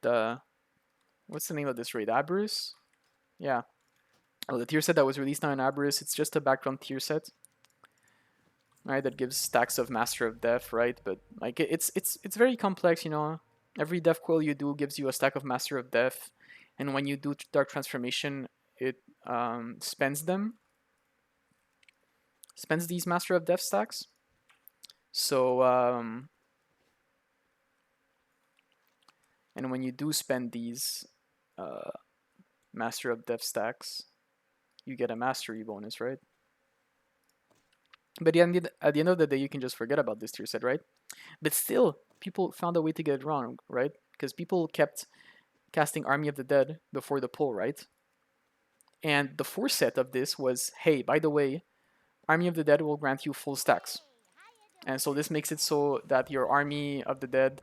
what's the name of this raid? Aberus? Yeah. Oh, the tier set that was released now in Aberus, it's just a background tier set, right? That gives stacks of Master of Death, right? But like it's very complex, you know. Every Death Coil you do gives you a stack of Master of Death, and when you do Dark Transformation, it spends these Master of Death stacks. So and when you do spend these uh, Master of Death stacks, you get a mastery bonus, right? But at the end of the day, you can just forget about this tier set, right? But still, people found a way to get it wrong, right? Because people kept casting Army of the Dead before the pull, right? And the foreset of this was, hey, by the way, Army of the Dead will grant you full stacks. And so this makes it so that your Army of the Dead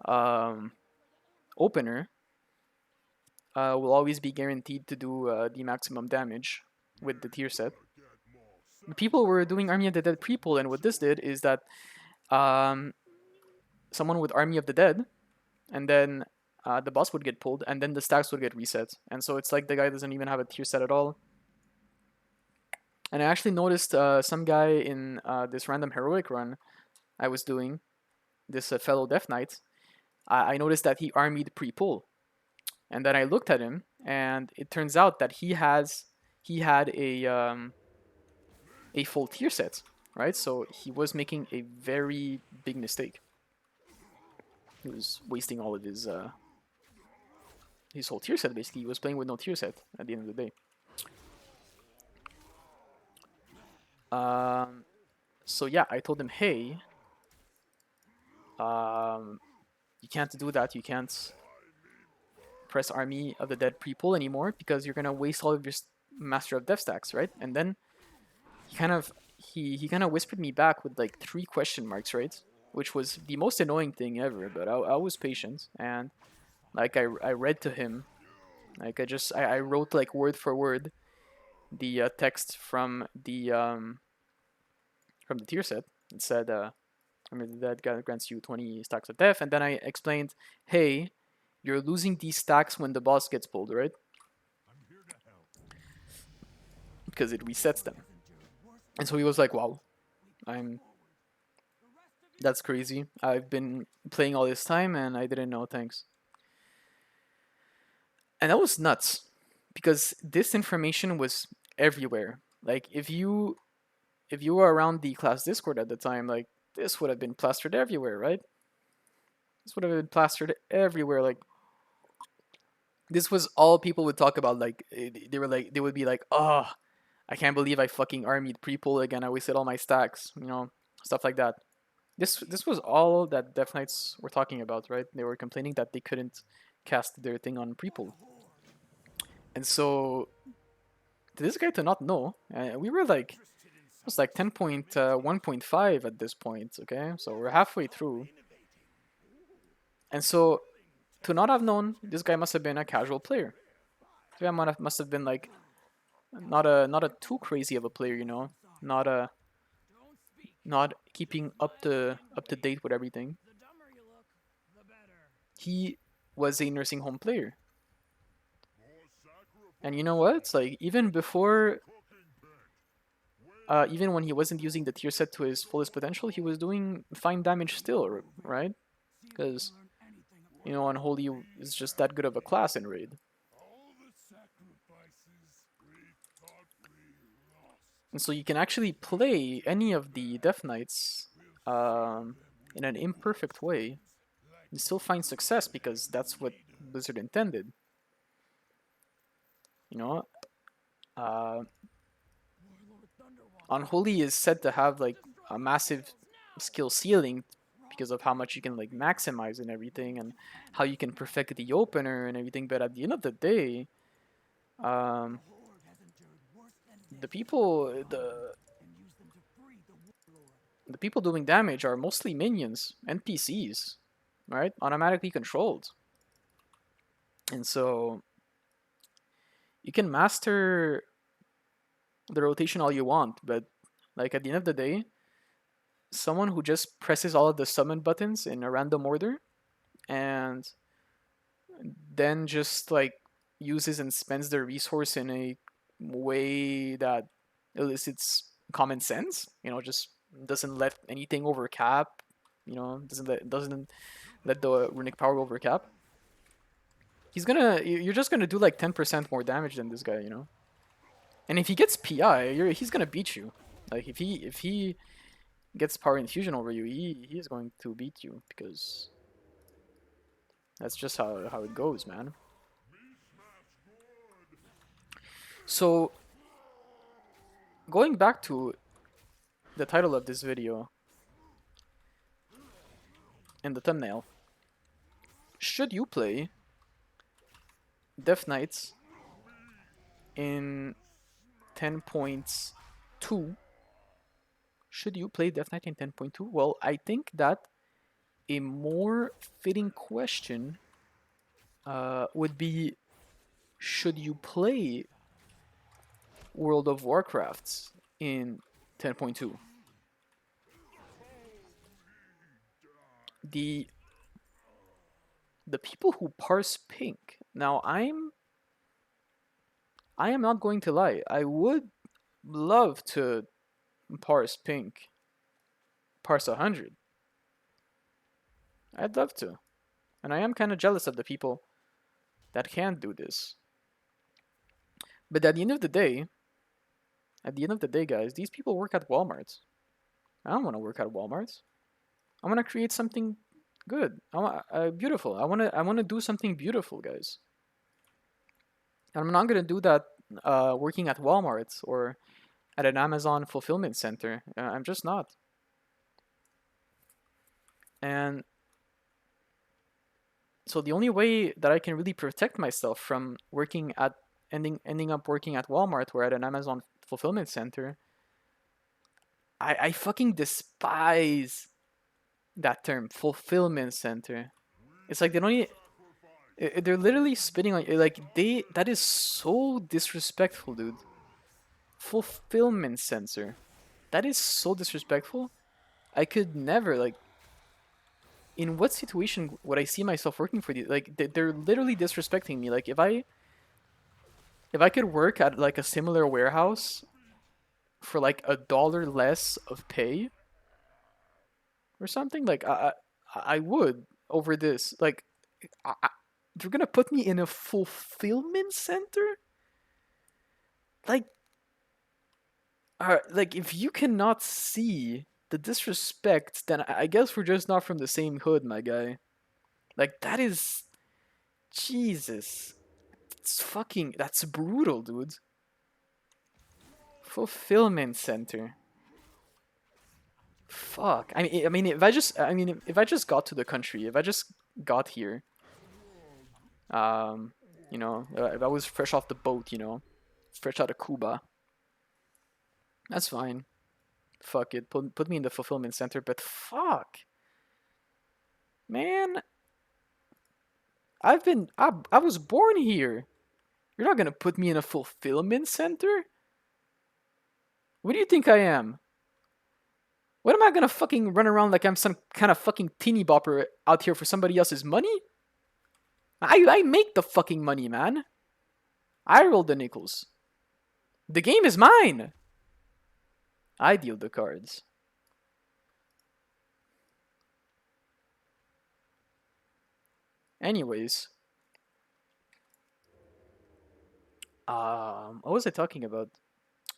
um, opener will always be guaranteed to do the maximum damage with the tier set. People were doing Army of the Dead pre-pull, and what this did is that um, someone with Army of the Dead, and then the boss would get pulled, and then the stacks would get reset. And so it's like the guy doesn't even have a tier set at all. And I actually noticed some guy in this random heroic run I was doing, this fellow Death Knight, I noticed that he armied pre-pull. And then I looked at him, and it turns out that he had a full tier set, right? So he was making a very big mistake. He was wasting all of his whole tier set. Basically, he was playing with no tier set at the end of the day. Um, so yeah, I told him, hey, you can't do that. You can't press Army of the Dead pre-pull anymore because you're gonna waste all of your Master of Death stacks, right? And then he kind of whispered me back with like 3 question marks, right? Which was the most annoying thing ever. But I was patient, and like I read to him, like I wrote like word for word the text from the tier set. It said, I mean, that grants you 20 stacks of death, and then I explained, hey, you're losing these stacks when the boss gets pulled, right? Because it resets them. And so he was like, wow, I'm that's crazy. I've been playing all this time and I didn't know, thanks. And that was nuts because this information was everywhere. Like if you were around the class Discord at the time, like this would have been plastered everywhere, right? This would have been plastered everywhere. Like this was all people would talk about. Like they would be like, oh, I can't believe I fucking armied pre-pull again. I wasted all my stacks, stuff like that. This was all that Death Knights were talking about, right? They were complaining that they couldn't cast their thing on pre-pull. And so this guy to not know, we were like, it was like 10.1.5 at this point, okay? So we're halfway through. And so to not have known, this guy must have been a casual player. This guy must have been like not a too crazy of a player, not a not keeping up to date with everything. He was a nursing home player. And you know what? It's like even before, even when he wasn't using the tier set to his fullest potential, he was doing fine damage still, right? Because Unholy is just that good of a class in raid. And so you can actually play any of the Death Knights in an imperfect way and still find success because that's what Blizzard intended. You know, uh, Unholy is said to have like a massive skill ceiling because of how much you can like maximize and everything, and how you can perfect the opener and everything. But at the end of the day, um, the people the people doing damage are mostly minions, NPCs, right? Automatically controlled. And so you can master the rotation all you want, but like at the end of the day, someone who just presses all of the summon buttons in a random order and then just like uses and spends their resource in a way that elicits common sense, just doesn't let anything over cap, doesn't let the runic power over cap. You're just gonna do like 10% more damage than this guy. And if he gets PI, he's gonna beat you. Like if he gets power infusion over you, he is going to beat you because that's just how it goes, man. So going back to the title of this video and the thumbnail, should you play Death Knights in 10.2? Should you play Death Knight in 10.2? Well, I think that a more fitting question would be, should you play World of Warcraft in 10.2? The people who parse pink. Now I am not going to lie. I would love to parse pink, parse 100. I'd love to. And I am kind of jealous of the people that can't do this. But at the end of the day, guys, these people work at Walmart. I don't want to work at Walmart. I want to create something good. Beautiful. I want to do something beautiful, guys. And I'm not gonna do that working at Walmart or at an Amazon fulfillment center. I'm just not. And so the only way that I can really protect myself from ending up working at Walmart or at an Amazon fulfillment center, I fucking despise that term, fulfillment center. It's like they don't they're literally spitting on you. Like that is so disrespectful, dude. Fulfillment center. That is so disrespectful. I could never like in what situation would I see myself working for these? Like they're literally disrespecting me. Like if I could work at like a similar warehouse for like $1 less of pay or something, like I would over this. Like they're gonna put me in a fulfillment center. Like like if you cannot see the disrespect, then I guess we're just not from the same hood, my guy. Like that is Jesus. That's brutal, dude. Fulfillment center. Fuck. If I just got to the country, if I just got here, um, if I was fresh off the boat, fresh out of Cuba, that's fine. Fuck it. Put me in the fulfillment center, but fuck, man, I was born here. You're not gonna put me in a fulfillment center? What do you think I am? What am I gonna fucking run around like I'm some kind of fucking teeny bopper out here for somebody else's money? I make the fucking money, man. I roll the nickels. The game is mine. I deal the cards. Anyways, what was I talking about?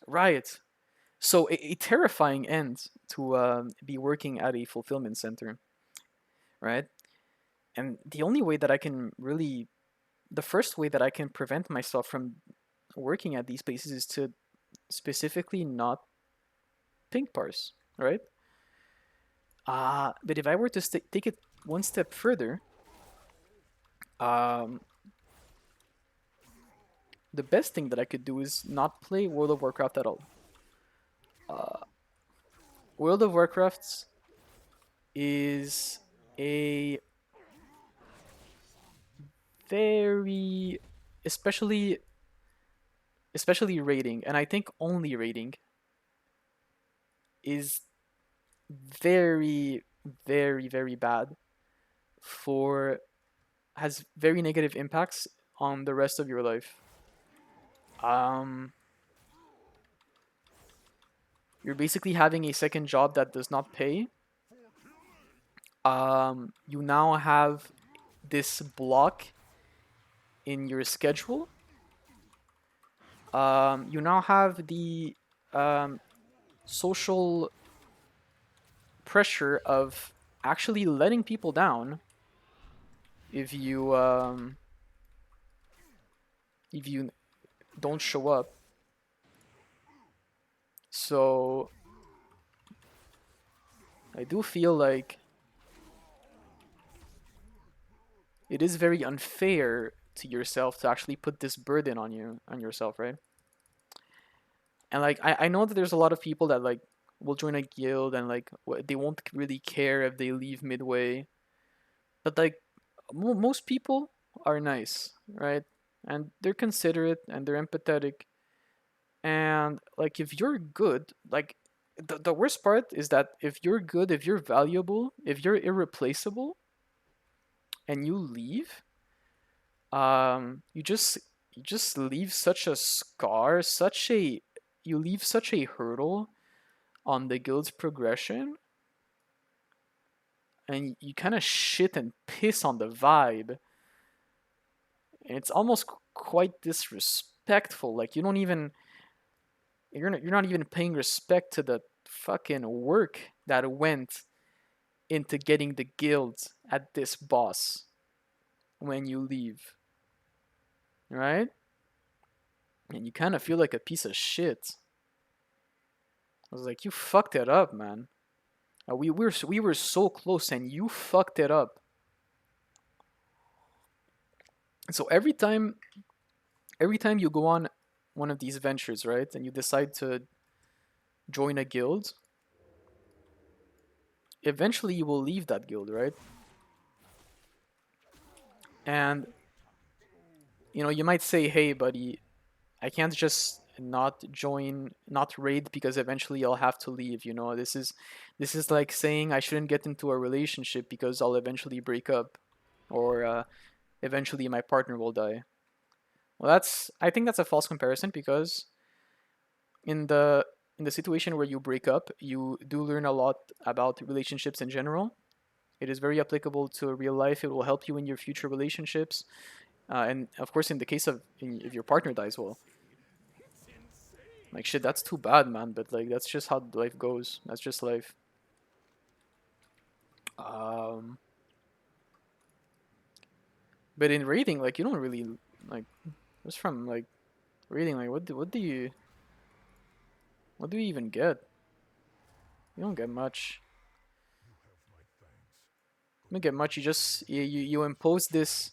Right. So a terrifying end to be working at a fulfillment center, right? And the only way that I can really, the first way that I can prevent myself from working at these places is to specifically not pink parse, right? But if I were to take it one step further, um, the best thing that I could do is not play World of Warcraft at all. Uh, World of Warcraft is a very, especially rating, and I think only rating is very, very, very bad for has very negative impacts on the rest of your life. Um, you're basically having a second job that does not pay. You now have this block in your schedule. You now have the um, social pressure of actually letting people down if you don't show up. So I do feel like it is very unfair to yourself to actually put this burden on yourself, right? And like I know that there's a lot of people that like will join a guild and like they won't really care if they leave midway, but like most people are nice, right? And they're considerate and they're empathetic. And like if you're good, like the worst part is that if you're good, if you're valuable, if you're irreplaceable and you leave, you just leave such a scar, such a you leave such a hurdle on the guild's progression, and you kind of shit and piss on the vibe. And it's almost quite disrespectful. Like you're not even paying respect to the fucking work that went into getting the guild at this boss when you leave, right? And you kind of feel like a piece of shit. I was like, you fucked it up, man. We were so close, and you fucked it up. So every time you go on one of these ventures, right, and you decide to join a guild, eventually you will leave that guild, right? And you might say, "Hey, buddy, I can't just not join, not raid because eventually I'll have to leave. You know, this is like saying I shouldn't get into a relationship because I'll eventually break up, or eventually my partner will die. Well, that's I think that's a false comparison because in the situation where you break up, you do learn a lot about relationships in general. It is very applicable to real life. It will help you in your future relationships, and of course, in the case of if your partner dies, well, like shit, that's too bad, man. But like that's just how life goes. That's just life. Um, but in reading, like you don't really like just from like reading, like what do you even get? You don't get much. You don't get much. You just you impose this.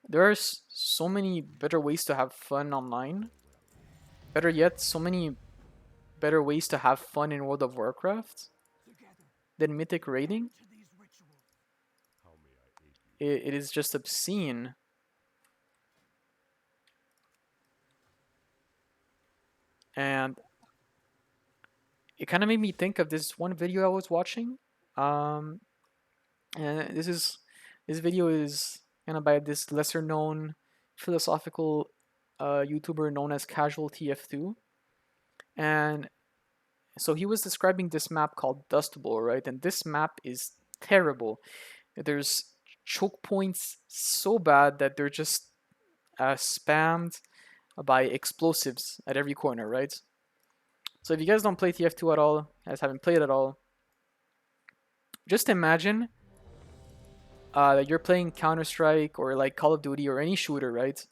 There are so many better ways to have fun online. Better yet, so many better ways to have fun in World of Warcraft than Mythic raiding. It is just obscene, and it kind of made me think of this one video I was watching. Um, and this video is kind of by this lesser known philosophical YouTuber known as Casual TF2, and so he was describing this map called Dust Bowl, right? And this map is terrible. There's choke points so bad that they're just spammed by explosives at every corner, right? So if you guys don't play TF2 at all, guys haven't played at all, just imagine that you're playing Counter Strike or like Call of Duty or any shooter, right?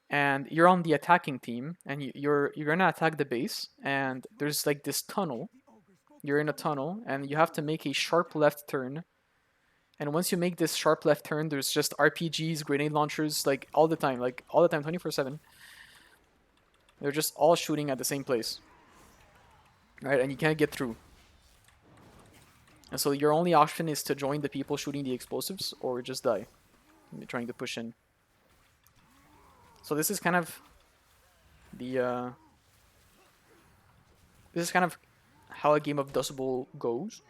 And you're on the attacking team, and you're gonna attack the base, and there's like this tunnel. You're in a tunnel, and you have to make a sharp left turn. And once you make this sharp left turn, there's just RPGs, grenade launchers, like all the time, 24/7. They're just all shooting at the same place, right? And you can't get through. And so your only option is to join the people shooting the explosives or just die. You're trying to push in. So this is kind of the this is kind of how a game of Dust Bowl goes.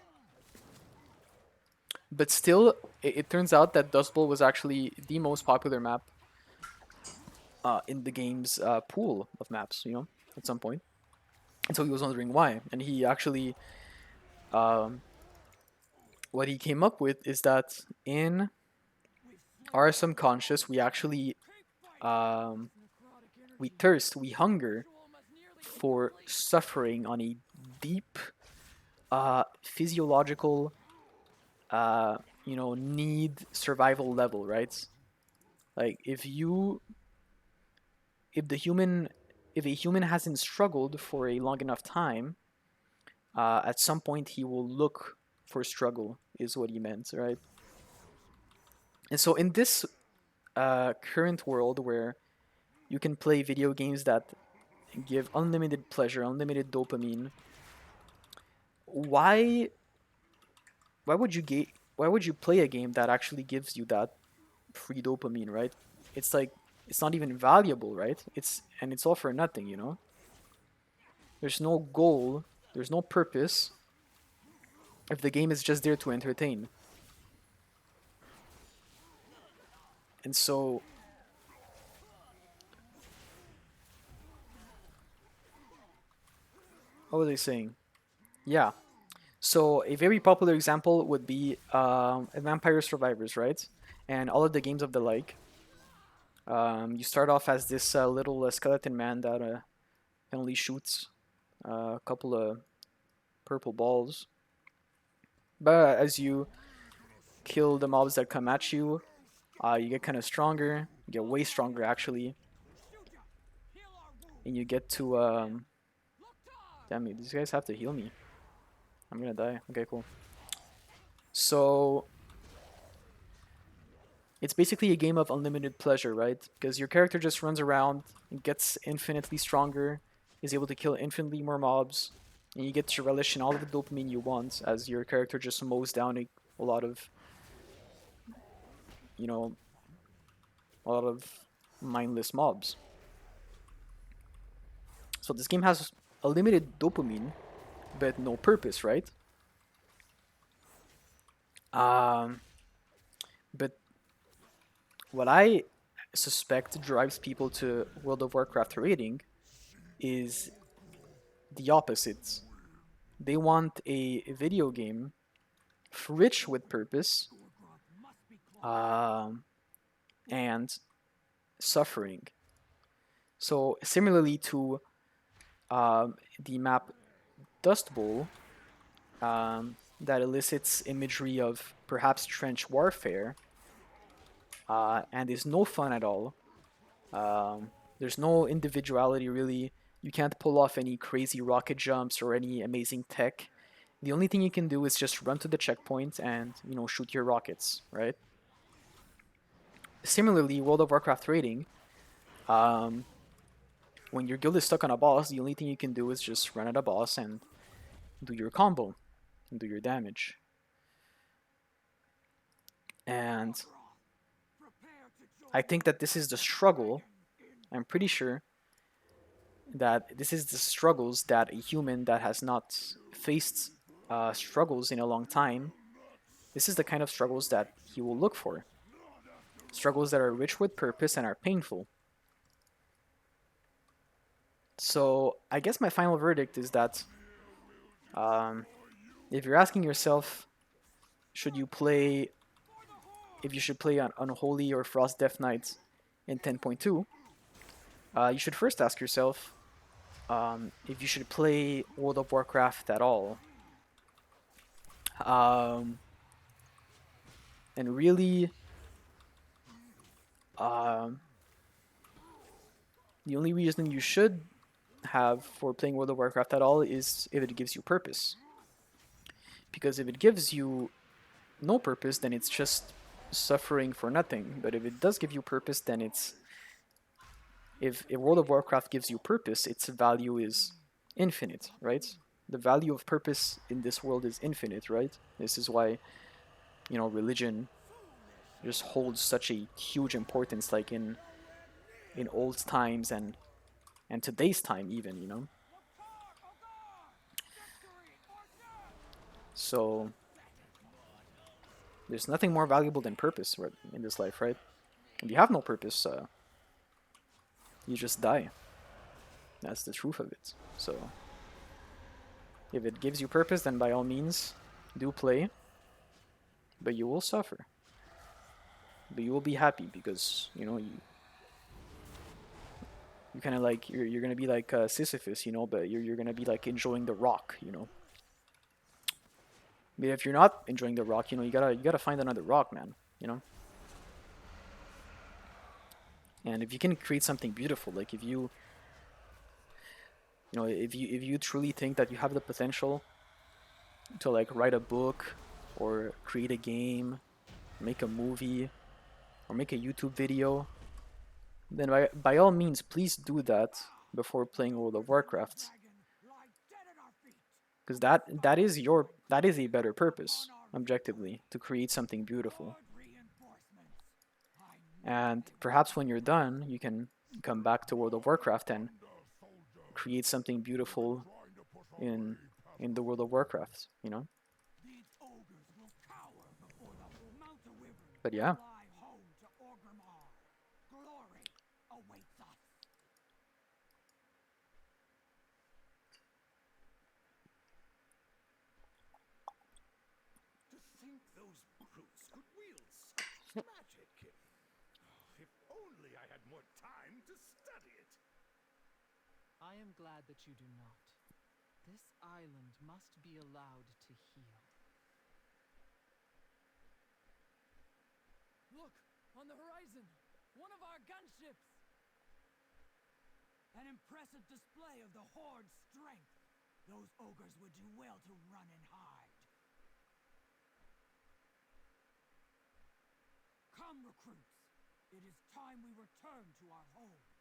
But still, it turns out that Dust Bowl was actually the most popular map in the game's pool of maps. You know, at some point. And so he was wondering why. And he actually, um, what he came up with is that in our subconscious, we actually um, we thirst, we hunger for suffering on a deep physiological need survival level, right? Like if the human if a human hasn't struggled for a long enough time, at some point he will look for struggle, is what he meant, right? And so in this current world where you can play video games that give unlimited pleasure, unlimited dopamine, why why would you why would you play a game that actually gives you that free dopamine, right? It's like it's not even valuable, right? It's all for nothing, you know? There's no goal, there's no purpose if the game is just there to entertain. And so what was I saying? Yeah. So a very popular example would be Vampire Survivors, right? And all of the games of the like. You start off as this little skeleton man that can only shoot a couple of purple balls. But as you kill the mobs that come at you, you get kind of stronger. You get way stronger actually, and you get to damn it, these guys have to heal me. I'm gonna die. Okay, cool. So it's basically a game of unlimited pleasure, right? Because your character just runs around and gets infinitely stronger, is able to kill infinitely more mobs, and you get to relish in all of the dopamine you want as your character just mows down a lot of, you know, a lot of mindless mobs. So this game has a limited dopamine, but no purpose, right? Um, but what I suspect drives people to World of Warcraft raiding is the opposite. They want a video game rich with purpose, um, and suffering. So similarly to the map Dust Bowl, that elicits imagery of perhaps trench warfare, and is no fun at all. There's no individuality really. You can't pull off any crazy rocket jumps or any amazing tech. The only thing you can do is just run to the checkpoint and shoot your rockets, right? Similarly, World of Warcraft raiding, um, when your guild is stuck on a boss, the only thing you can do is just run at a boss and do your combo and do your damage. And I think that this is the struggle. I'm pretty sure that this is the struggles that a human that has not faced struggles in a long time, this is the kind of struggles that he will look for. Struggles that are rich with purpose and are painful. So I guess my final verdict is that um, if you're asking yourself, should you play, if you should play on Unholy or Frost Death Knight in 10.2, you should first ask yourself if you should play World of Warcraft at all. Um, and really, um, the only reason you should have for playing World of Warcraft at all is if it gives you purpose. Because if it gives you no purpose, then it's just suffering for nothing. But if it does give you purpose, then it's if World of Warcraft gives you purpose, its value is infinite, right? The value of purpose in this world is infinite, right? This is why religion just holds such a huge importance, like in old times and today's time, even. So there's nothing more valuable than purpose in this life, right? If you have no purpose, you just die. That's the truth of it. So if it gives you purpose, then by all means, do play, but you will suffer. But you will be happy because you kind of like you're gonna be like Sisyphus, but you're gonna be like enjoying the rock. But if you're not enjoying the rock, you gotta find another rock, man. And if you can create something beautiful, like if you truly think that you have the potential to like write a book or create a game, make a movie, or make a YouTube video, then by all means, please do that before playing World of Warcraft, because that is a better purpose, objectively, to create something beautiful. And perhaps when you're done, you can come back to World of Warcraft and create something beautiful in the World of Warcraft. But yeah. To think those brutes could wield such magic. If only I had more time to study it. I am glad that you do not. This island must be allowed to heal. Look! On the horizon! One of our gunships! An impressive display of the Horde's strength. Those ogres would do well to run and hide. Come, recruits. It is time we return to our home.